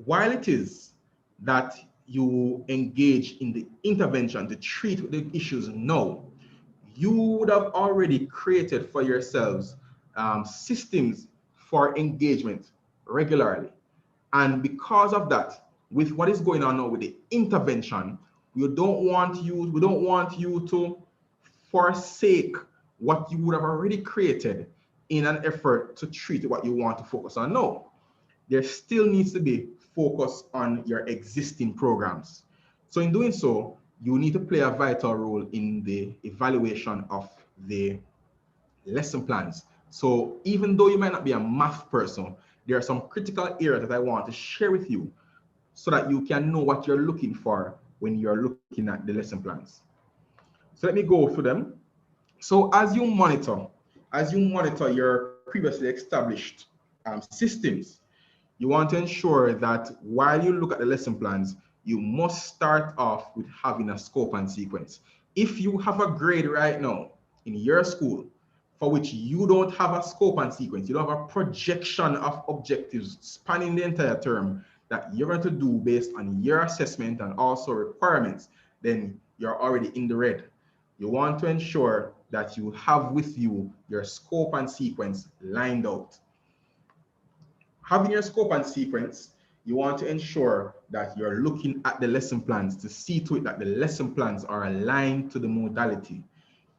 while it is that you engage in the intervention to treat the issues now, you would have already created for yourselves systems for engagement regularly. And because of that, with what is going on now with the intervention, we don't want you to forsake what you would have already created in an effort to treat what you want to focus on. No, there still needs to be focus on your existing programs. So in doing so, you need to play a vital role in the evaluation of the lesson plans. So even though you might not be a math person, there are some critical areas that I want to share with you so that you can know what you're looking for when you're looking at the lesson plans. So let me go through them. So as you monitor your previously established systems, you want to ensure that while you look at the lesson plans, you must start off with having a scope and sequence. If you have a grade right now in your school for which you don't have a scope and sequence, you don't have a projection of objectives spanning the entire term that you're going to do based on your assessment and also requirements, then you're already in the red. You want to ensure that you have with you your scope and sequence lined out. Having your scope and sequence, you want to ensure that you're looking at the lesson plans to see to it that the lesson plans are aligned to the modality.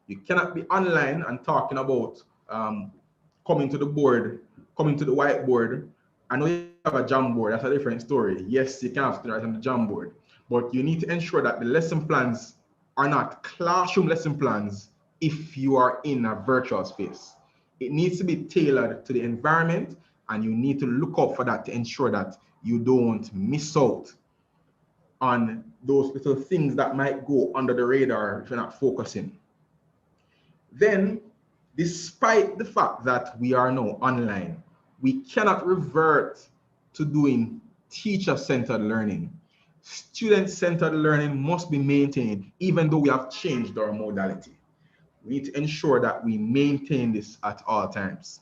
You cannot be online and talking about coming to the whiteboard. I know you have a Jamboard, that's a different story. Yes, you can have to write on the Jamboard, but you need to ensure that the lesson plans are not classroom lesson plans if you are in a virtual space. It needs to be tailored to the environment, and you need to look out for that to ensure that you don't miss out on those little things that might go under the radar if you're not focusing. Then, despite the fact that we are now online, we cannot revert to doing teacher-centered learning. Student-centered learning must be maintained even though we have changed our modality. We need to ensure that we maintain this at all times.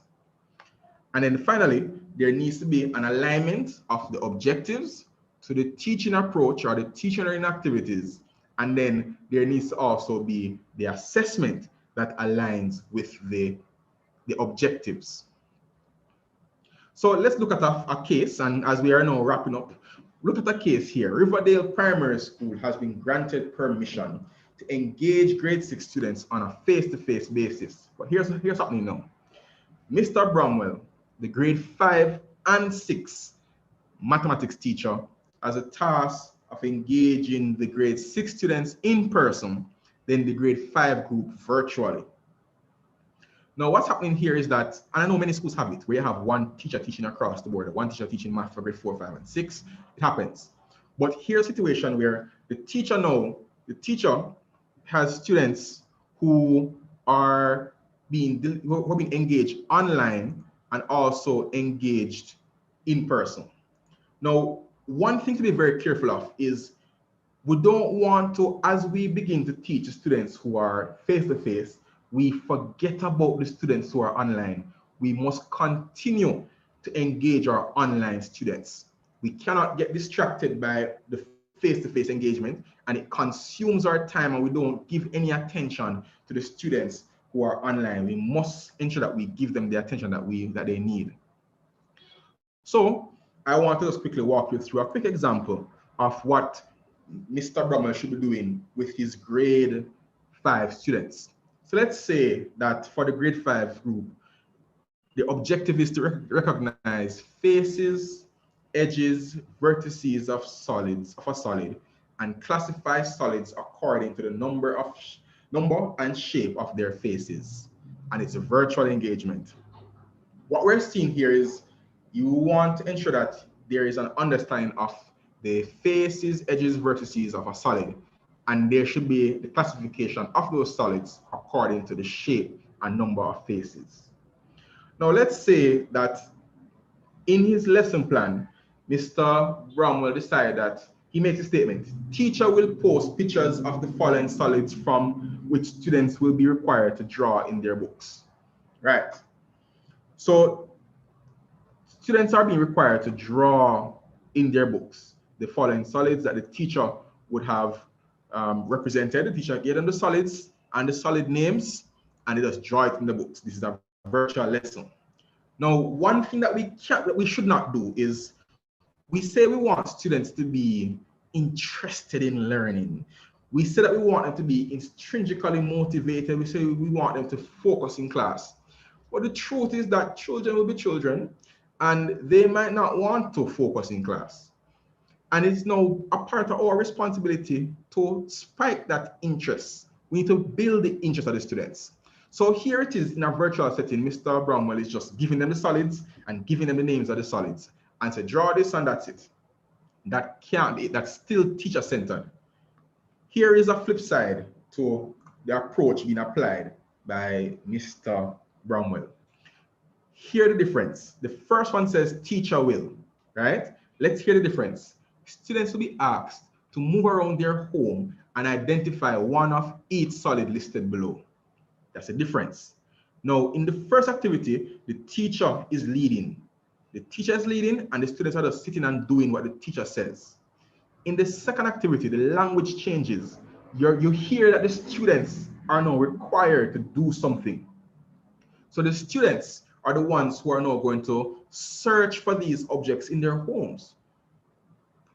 And then finally, there needs to be an alignment of the objectives to the teaching approach or the teaching learning activities. And then there needs to also be the assessment that aligns with the objectives. So let's look at a case, and as we are now wrapping up, look at a case here. Riverdale Primary School has been granted permission to engage grade 6 students on a face-to-face basis. But here's something now. Mr. Bromwell, the grade 5 and 6 mathematics teacher, has a task of engaging the grade 6 students in person, then the grade 5 group virtually. Now, what's happening here is that, and I know many schools have it, where you have one teacher teaching across the board, one teacher teaching math for grade 4, 5, and 6. It happens. But here's a situation where the teacher has students who are being engaged online and also engaged in person. Now, one thing to be very careful of is we don't want to, as we begin to teach students who are face-to-face, we forget about the students who are online. We must continue to engage our online students. We cannot get distracted by the face-to-face engagement, and it consumes our time and we don't give any attention to the students who are online. We must ensure that we give them the attention that they need. So I want to just quickly walk you through a quick example of what Mr. Brummer should be doing with his grade 5 students. So let's say that for the grade 5 group, the objective is to recognize faces, edges, vertices of a solid, and classify solids according to the number and shape of their faces. And it's a virtual engagement. What we're seeing here is you want to ensure that there is an understanding of the faces, edges, vertices of a solid, and there should be the classification of those solids according to the shape and number of faces. Now let's say that in his lesson plan, Mr. Brown will decide that he makes a statement. Teacher will post pictures of the following solids from which students will be required to draw in their books. Right. So students are being required to draw in their books the following solids that the teacher would have represented. The teacher gave them the solids and the solid names, and they just draw it in the books. This is a virtual lesson. Now, one thing that we should not do is we say we want students to be interested in learning. We say that we want them to be intrinsically motivated. We say we want them to focus in class. But the truth is that children will be children, and they might not want to focus in class. And it's now a part of our responsibility to spike that interest. We need to build the interest of the students. So here it is in a virtual setting. Mr. Bromwell is just giving them the solids and giving them the names of the solids and say, draw this and that's it. That can't be, that's still teacher-centered. Here is a flip side to the approach being applied by Mr. Bromwell. Hear the difference. The first one says teacher will, right? Let's hear the difference. Students will be asked to move around their home and identify one of each solid listed below. That's the difference. Now, in the first activity, the teacher is leading. The teacher is leading and the students are just sitting and doing what the teacher says. In the second activity, the language changes. You hear that the students are now required to do something. So the students are the ones who are now going to search for these objects in their homes.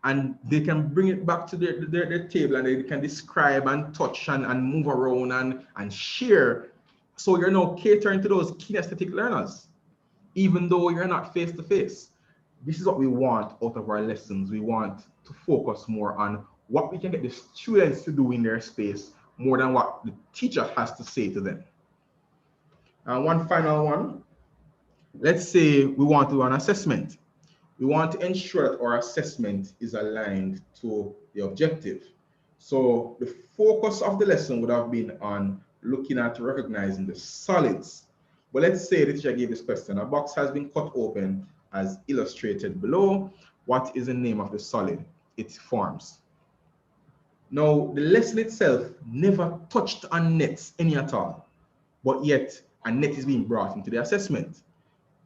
And they can bring it back to their table and they can describe and touch and move around and share. So you're now catering to those kinesthetic learners, even though you're not face-to-face. This is what we want out of our lessons. We want to focus more on what we can get the students to do in their space more than what the teacher has to say to them. And one final one, let's say we want to do an assessment. We want to ensure that our assessment is aligned to the objective. So the focus of the lesson would have been on looking at recognizing the solids. But let's say the teacher gave this question. A box has been cut open as illustrated below. What is the name of the solid it forms? Now, the lesson itself never touched on nets any at all, but yet a net is being brought into the assessment.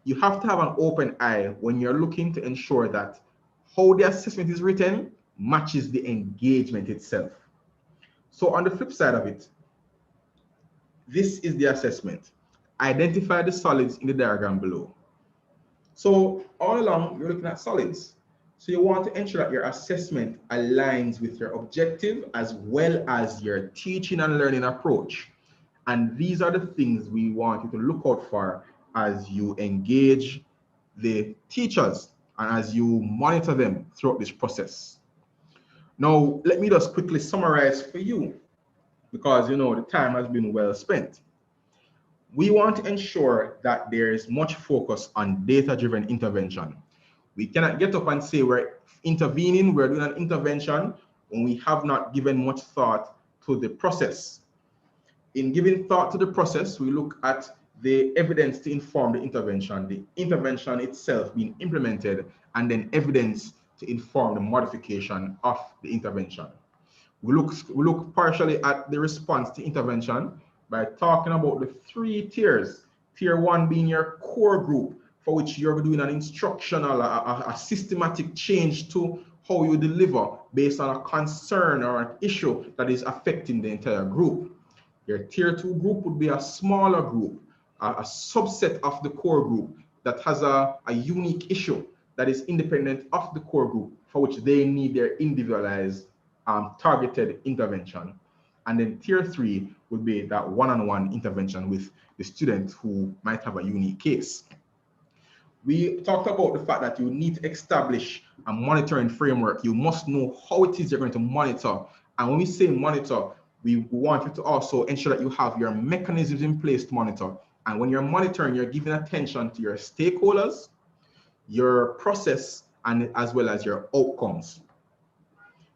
You have to have an open eye when you're looking to ensure that how the assessment is written matches the engagement itself. So on the flip side of it, this is the assessment. Identify the solids in the diagram below. So all along, you're looking at solids. So you want to ensure that your assessment aligns with your objective as well as your teaching and learning approach. And these are the things we want you to look out for as you engage the teachers and as you monitor them throughout this process. Now, let me just quickly summarize for you, because you know the time has been well spent. We want to ensure that there is much focus on data-driven intervention. We cannot get up and say we're intervening, we're doing an intervention when we have not given much thought to the process. In giving thought to the process, we look at the evidence to inform the intervention itself being implemented, and then evidence to inform the modification of the intervention. We look partially at the response to intervention by talking about the 3 tiers. Tier 1 being your core group, for which you're doing an instructional, a systematic change to how you deliver based on a concern or an issue that is affecting the entire group. Your tier 2 group would be a smaller group, a subset of the core group that has a unique issue that is independent of the core group, for which they need their individualized targeted intervention. And then tier 3 would be that one-on-one intervention with the student who might have a unique case. We talked about the fact that you need to establish a monitoring framework. You must know how it is you're going to monitor. And when we say monitor, we want you to also ensure that you have your mechanisms in place to monitor. And when you're monitoring, you're giving attention to your stakeholders, your process, and as well as your outcomes.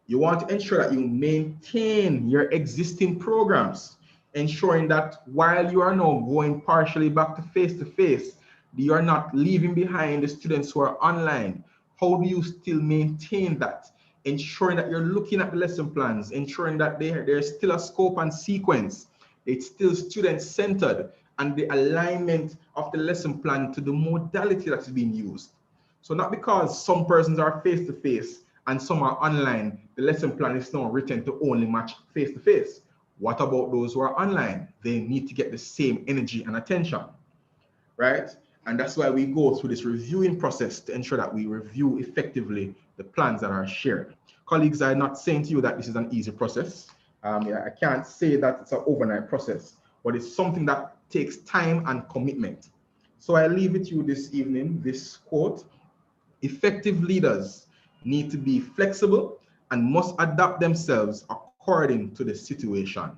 You want to ensure that you maintain your existing programs, ensuring that while you are now going partially back to face-to-face, you are not leaving behind the students who are online. How do you still maintain that? Ensuring that you're looking at the lesson plans, ensuring that there's still a scope and sequence. It's still student-centered, and the alignment of the lesson plan to the modality that's being used. So not because some persons are face-to-face and some are online, the lesson plan is now written to only match face-to-face. What about those who are online? They need to get the same energy and attention, right? And that's why we go through this reviewing process to ensure that we review effectively the plans that are shared. Colleagues, I'm not saying to you that this is an easy process. I can't say that it's an overnight process, but it's something that takes time and commitment. So I leave with you this evening, this quote: effective leaders need to be flexible and must adapt themselves according to the situation.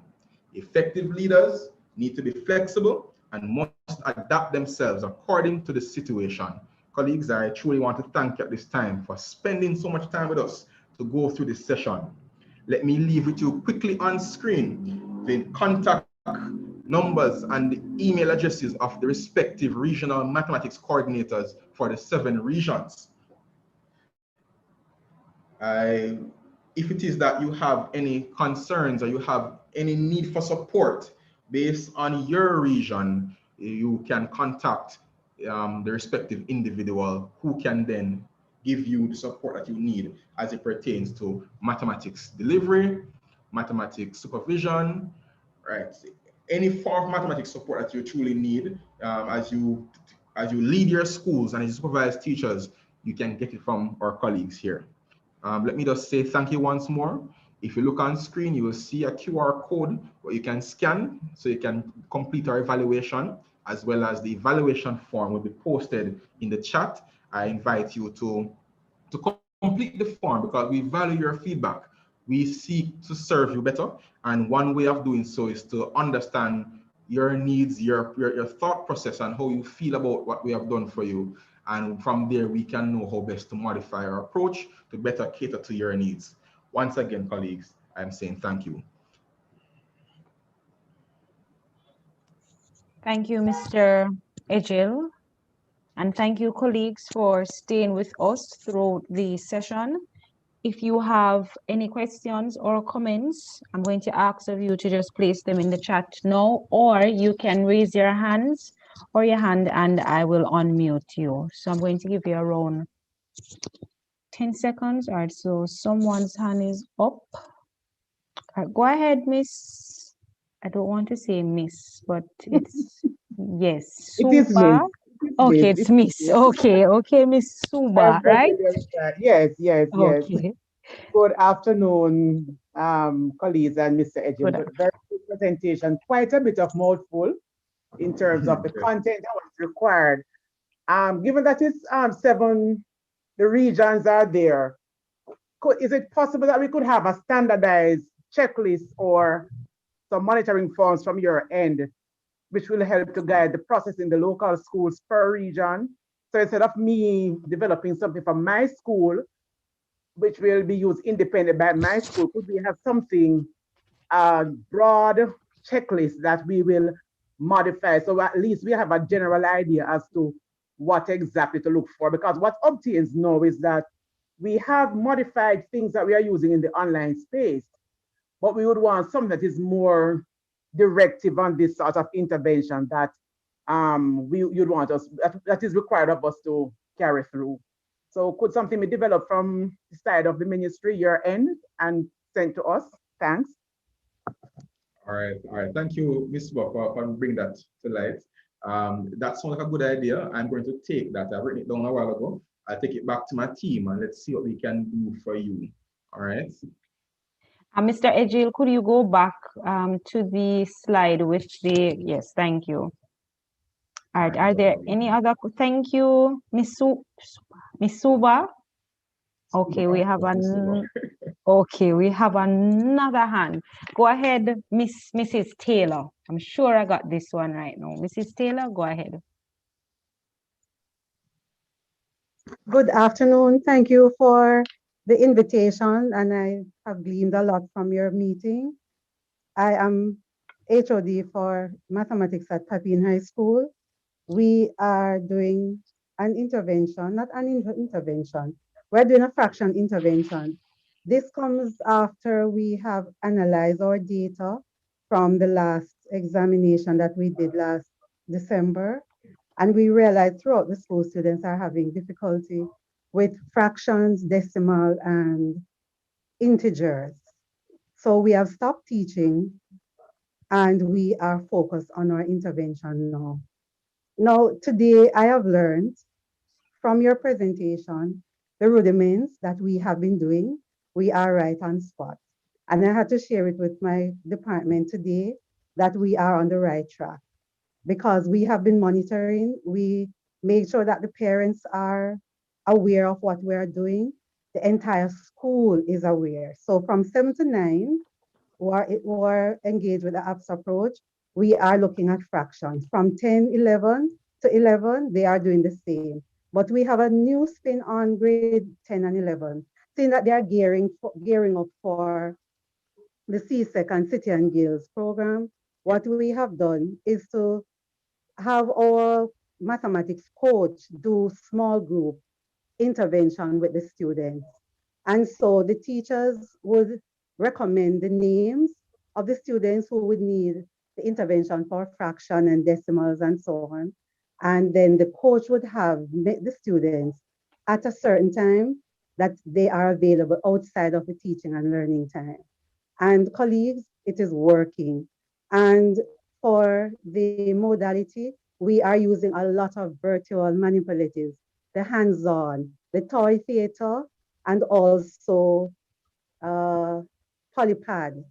Effective leaders need to be flexible and must adapt themselves according to the situation. Colleagues, I truly want to thank you at this time for spending so much time with us to go through this session. Let me leave with you quickly on screen the contact numbers and the email addresses of the respective regional mathematics coordinators for the 7 regions. If it is that you have any concerns or you have any need for support based on your region, you can contact the respective individual who can then give you the support that you need as it pertains to mathematics delivery, mathematics supervision, right? Any form of mathematics support that you truly need as you lead your schools and as you supervise teachers, you can get it from our colleagues here. Let me just say thank you once more. If you look on screen, you will see a QR code where you can scan so you can complete our evaluation, as well as the evaluation form will be posted in the chat. I invite you to complete the form because we value your feedback. We seek to serve you better, and one way of doing so is to understand your needs, your thought process, and how you feel about what we have done for you. And from there, we can know how best to modify our approach to better cater to your needs. Once again, colleagues, I'm saying thank you. Thank you, Mr. Ejil. And thank you, colleagues, for staying with us through the session. If you have any questions or comments, I'm going to ask of you to just place them in the chat now, or you can raise your hands or your hand and I will unmute you. So I'm going to give you around 10 seconds. All right, so someone's hand is up. All right, go ahead, Miss. I don't want to say Miss, but it's, yes, It is Suba. Miss. Okay, it's Miss. Okay, Miss Suba, right? Yes, yes, yes. Okay. Good afternoon, colleagues and Mr. Ejim. Very good presentation, quite a bit of mouthful in terms of the content that was required. Given that it's 7, the regions are there, is it possible that we could have a standardized checklist or some monitoring forms from your end, which will help to guide the process in the local schools per region? So instead of me developing something for my school, which will be used independent by my school, could we have something, broad checklist that we will modify. So at least we have a general idea as to what exactly to look for. Because what obtains now is that we have modified things that we are using in the online space, but we would want something that is more directive on this sort of intervention that you'd want us, that is required of us to carry through. So could something be developed from the side of the ministry, your end, and sent to us? Thanks. All right. Thank you, Ms. Buck, for bringing that to light. That sounds like a good idea. I'm going to take that. I've written it down a while ago. I'll take it back to my team and let's see what we can do for you. All right. Mr. Ejil, could you go back to the slide with the, yes, thank you. All right, are there any other, thank you, Miss Suba. Okay, we have another hand. Go ahead, Mrs. Taylor. I'm sure I got this one right now. Mrs. Taylor, go ahead. Good afternoon. Thank you for the invitation, and I have gleaned a lot from your meeting. I am HOD for mathematics at Papine High School. We are doing an intervention, not an intervention. We're doing a fraction intervention. This comes after we have analyzed our data from the last examination that we did last December. And we realized throughout the school, students are having difficulty with fractions, decimal, and integers. So we have stopped teaching and we are focused on our intervention now. Now, today I have learned from your presentation, the rudiments that we have been doing, we are right on spot. And I had to share it with my department today that we are on the right track because we have been monitoring. We make sure that the parents are aware of what we are doing. The entire school is aware. So from 7 to 9, we're engaged with the apps approach. We are looking at fractions. From 10, 11 to 11, they are doing the same. But we have a new spin on grade 10 and 11, seeing that they are gearing up for the CSEC and City and Guilds program. What we have done is to have our mathematics coach do small group intervention with the students. And so the teachers would recommend the names of the students who would need the intervention for fraction and decimals and so on. And then the coach would have the students at a certain time that they are available outside of the teaching and learning time. And colleagues, it is working. And for the modality, we are using a lot of virtual manipulatives, the hands-on, the toy theater, and also polypad.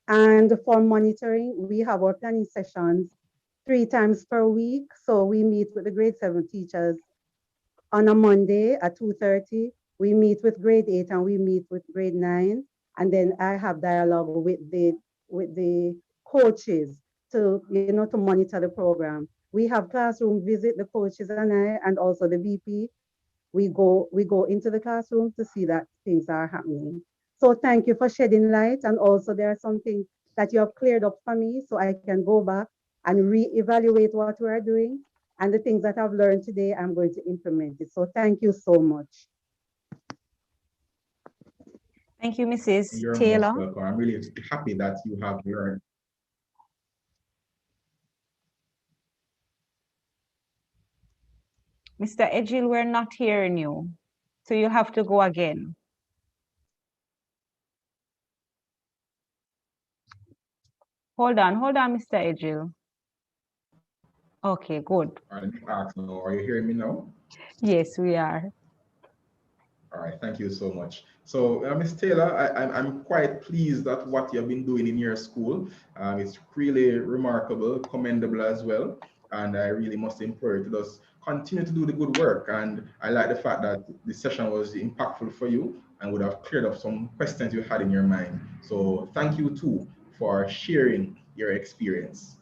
And for monitoring, we have our planning sessions 3 times per week. So we meet with the grade 7 teachers on a Monday at 2:30. We meet with grade 8 and we meet with grade 9. And then I have dialogue with the coaches to, to monitor the program. We have classroom visit, the coaches and I, and also the VP. We go into the classroom to see that things are happening. So thank you for shedding light. And also there are some things that you have cleared up for me so I can go back and re-evaluate what we are doing. And the things that I've learned today, I'm going to implement it. So thank you so much. Thank you, Mrs. You're Taylor. most welcome. I'm really happy that you have learned. Mr. Ejil, we're not hearing you. So you have to go again. Hold on, Mr. Ejil. Okay, good. Are you hearing me now? Yes, we are. All right, thank you so much. So, Ms. Taylor, I'm quite pleased at what you've been doing in your school. It's really remarkable, commendable as well. And I really must implore you to just continue to do the good work. And I like the fact that the session was impactful for you and would have cleared up some questions you had in your mind. So thank you too for sharing your experience.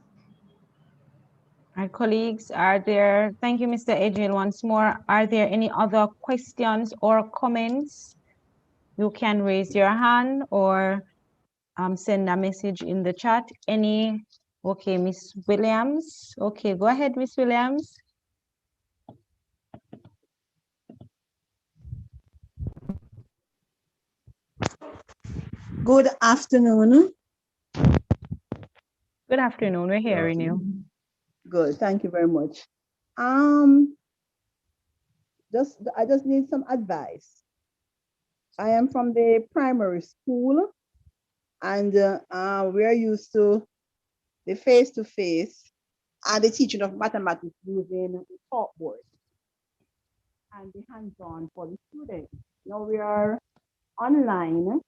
Our colleagues, thank you, Mr. Ejil, once more. Are there any other questions or comments? You can raise your hand or send a message in the chat. Any Okay, Miss Williams. Okay, go ahead, Miss Williams. Good afternoon. Good afternoon. We're hearing you. Good. Thank you very much. I just need some advice. I am from the primary school, and we are used to the face-to-face and the teaching of mathematics using the chalkboard and the hands-on for the students. Now we are online,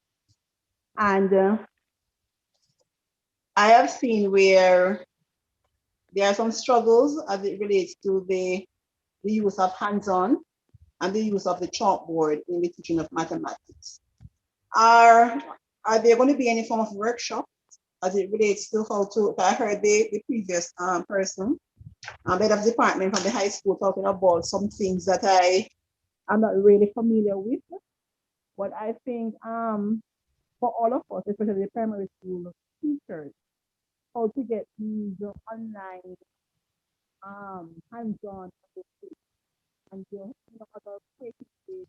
and I have seen where there are some struggles as it relates to the use of hands-on and the use of the chalkboard in the teaching of mathematics. Are there going to be any form of workshop as it relates to how to, I heard the previous person, head of department from the high school talking about some things that I am not really familiar with, but I think for all of us, especially the primary school teachers, how to get these online hands-on and other places.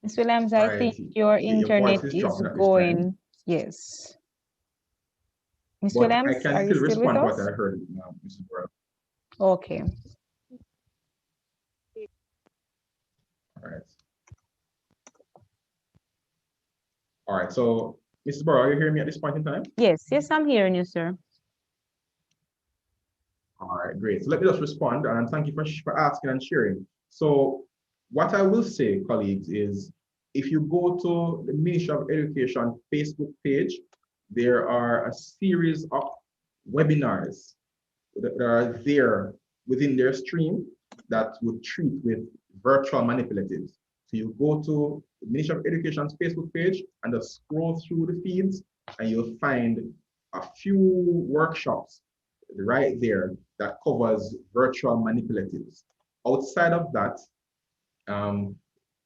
Ms. Williams, I think your internet is going. Yes. Ms. Williams, I can are you still still with respond to us? what I heard, Mrs. Burrow. Okay. All right. All right. So, Mrs. Burrow, are you hearing me at this point in time? Yes, I'm hearing you, sir. All right, great. So let me just respond, and thank you for asking and sharing. So what I will say, colleagues, is if you go to the Ministry of Education Facebook page, there are a series of webinars that are there within their stream that would treat with virtual manipulatives. So you go to the Ministry of Education's Facebook page and just scroll through the feeds, and you'll find a few workshops right there that covers virtual manipulatives. Outside of that,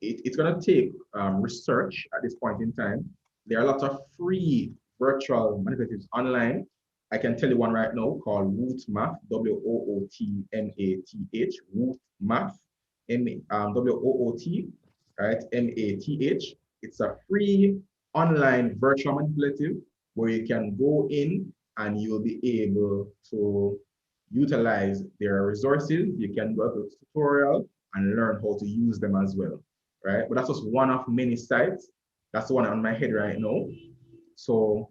it's going to take research at this point in time. There are a lot of free virtual manipulatives online. I can tell you one right now called Woot Math, W-O-O-T-M-A-T-H, Woot Math, W-O-O-T, right, M-A-T-H. It's a free online virtual manipulative where you can go in and you'll be able to utilize their resources. You can go to the tutorial and learn how to use them as well, right? But that's just one of many sites. That's the one on my head right now. So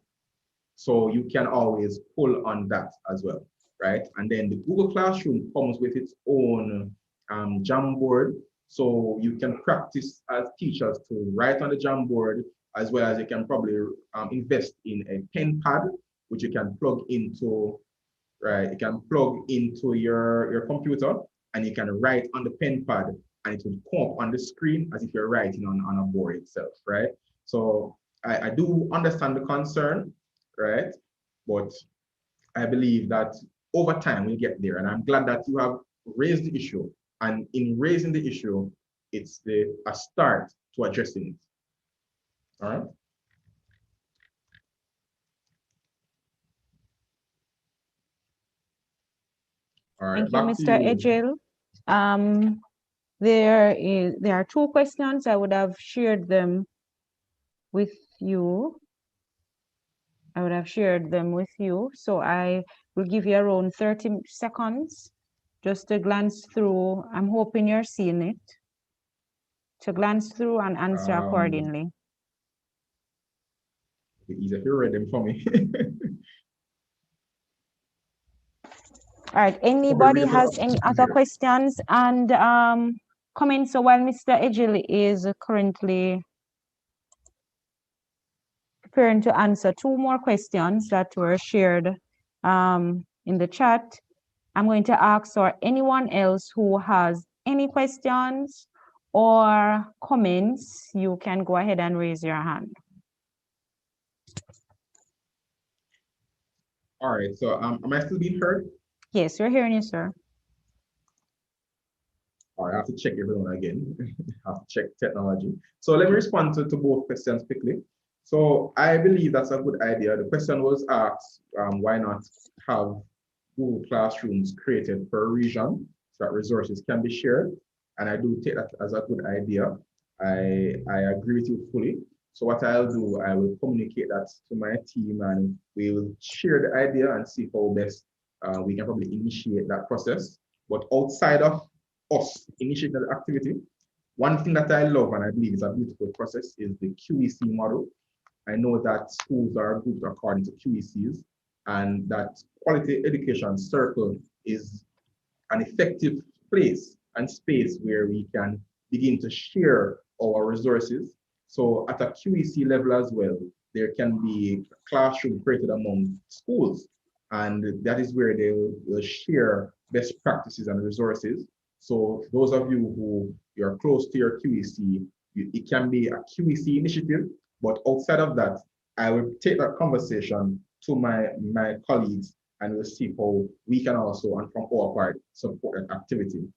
you can always pull on that as well, right? And then the Google Classroom comes with its own Jamboard. So you can practice as teachers to write on the Jamboard, as well as you can probably invest in a pen pad, which you can plug into, right? You can plug into your computer and you can write on the pen pad and it will come up on the screen as if you're writing on a board itself, right? So I do understand the concern, right? But I believe that over time we'll get there. And I'm glad that you have raised the issue. And in raising the issue, it's a start to addressing it. All right. All right. Thank you, Mr. Ejil. There are two questions. I would have shared them with you. So I will give you around 30 seconds just to glance through. I'm hoping you're seeing it. To glance through and answer accordingly. Easy if you read them for me. All right, anybody has any other questions and comments? So while Mr. Ejili is currently preparing to answer two more questions that were shared in the chat, I'm going to ask for anyone else who has any questions or comments, you can go ahead and raise your hand. All right, so am I still being heard? Yes, we're hearing you, sir. All right, I have to check everyone again. I have to check technology. So let me respond to both questions quickly. So I believe that's a good idea. The question was asked, why not have Google Classrooms created per region so that resources can be shared? And I do take that as a good idea. I agree with you fully. So what I'll do, I will communicate that to my team and we will share the idea and see how best we can probably initiate that process. But outside of us initiating the activity, one thing that I love and I believe is a beautiful process is the QEC model. I know that schools are grouped according to QECs and that quality education circle is an effective place and space where we can begin to share our resources. So at a QEC level as well, there can be a classroom created among schools, and that is where they will share best practices and resources. So those of you who you're close to your QEC, it can be a QEC initiative, but outside of that, I will take that conversation to my colleagues and we'll see how we can also, and from our part, support that activity.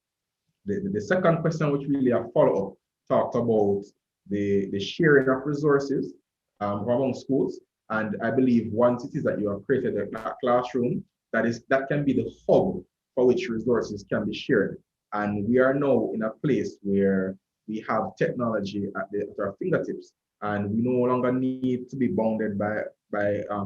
The second question, which really a follow-up, talked about the sharing of resources among schools. And I believe once it is that you have created a classroom, that can be the hub for which resources can be shared. And we are now in a place where we have technology at our fingertips, and we no longer need to be bounded by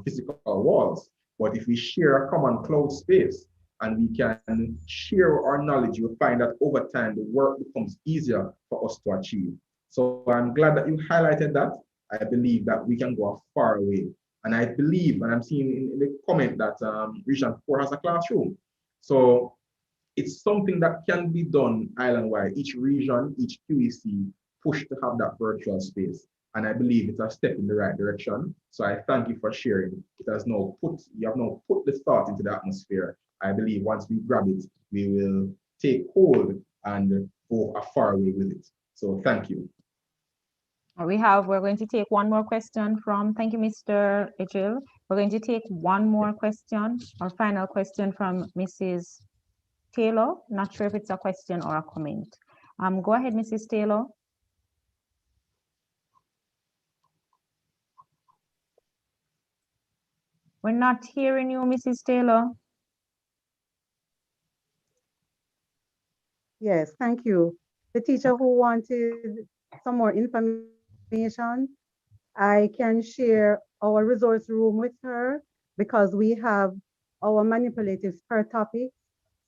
physical walls. But if we share a common cloud space and we can share our knowledge, you'll find that over time the work becomes easier for us to achieve. So I'm glad that you highlighted that. I believe that we can go a far way. And I believe, and I'm seeing in the comment that Region 4 has a classroom. So it's something that can be done island-wide. Each region, each QEC push to have that virtual space. And I believe it's a step in the right direction. So I thank you for sharing. You have now put the thought into the atmosphere. I believe once we grab it, we will take hold and go a far way with it. So thank you. We're going to take one more question from, thank you, Mr. Ejil. We're going to take one more question, our final question from Mrs. Taylor. Not sure if it's a question or a comment. Go ahead, Mrs. Taylor. We're not hearing you, Mrs. Taylor. Yes, thank you. The teacher who wanted some more information, I can share our resource room with her because we have our manipulatives per topic.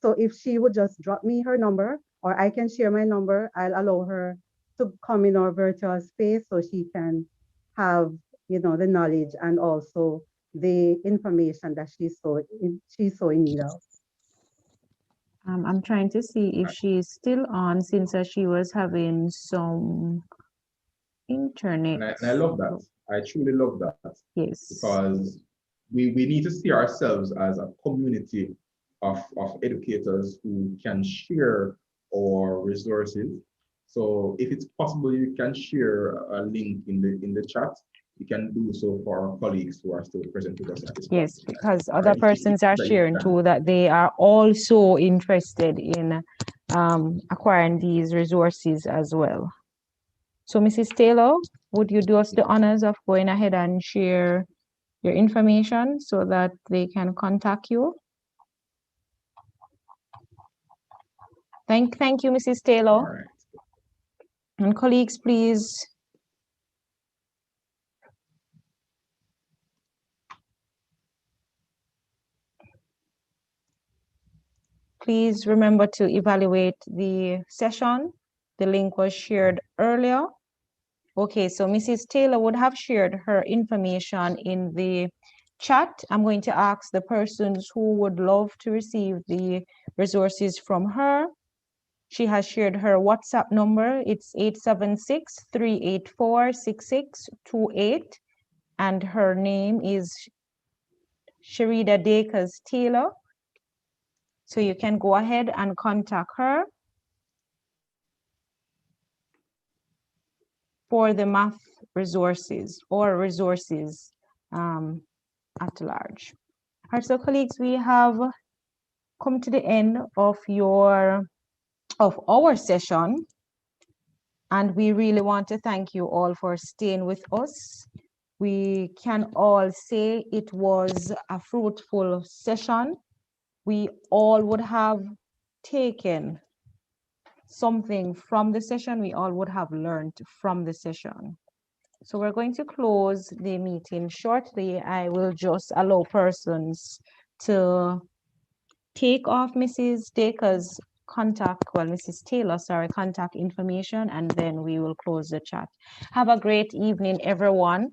So if she would just drop me her number, or I can share my number, I'll allow her to come in our virtual space so she can have, the knowledge and also the information that she's so in need of. I'm trying to see if she's still on since she was having some internet. And I love that. I truly love that. Yes. Because we need to see ourselves as a community of educators who can share our resources. So if it's possible, you can share a link in the chat. You can do so for our colleagues who are still present with us at this point. Yes, because other persons are sharing too that they are also interested in acquiring these resources as well. So Mrs. Taylor, would you do us the honors of going ahead and share your information so that they can contact you? Thank you, Mrs. Taylor. All right. And colleagues, please. Please remember to evaluate the session. The link was shared earlier. Okay, so Mrs. Taylor would have shared her information in the chat. I'm going to ask the persons who would love to receive the resources from her. She has shared her WhatsApp number. It's 876-384-6628. And her name is Sharida Dakers Taylor. So you can go ahead and contact her for the math resources or resources at large. All right, so colleagues, we have come to the end of our session. And we really want to thank you all for staying with us. We can all say it was a fruitful session. We all would have taken something from the session. We all would have learned from the session. So we're going to close the meeting shortly. I will just allow persons to take off Mrs. Dacre's Mrs. Taylor, sorry, contact information, and then we will close the chat. Have a great evening, everyone.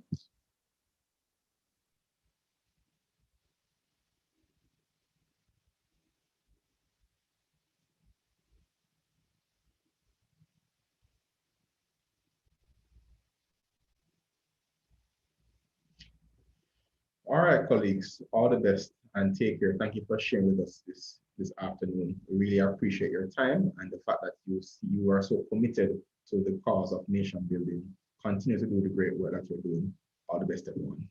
All right, colleagues, all the best and take care. Thank you for sharing with us this afternoon. We really appreciate your time and the fact that you are so committed to the cause of nation building. Continue to do the great work that you're doing. All the best, everyone.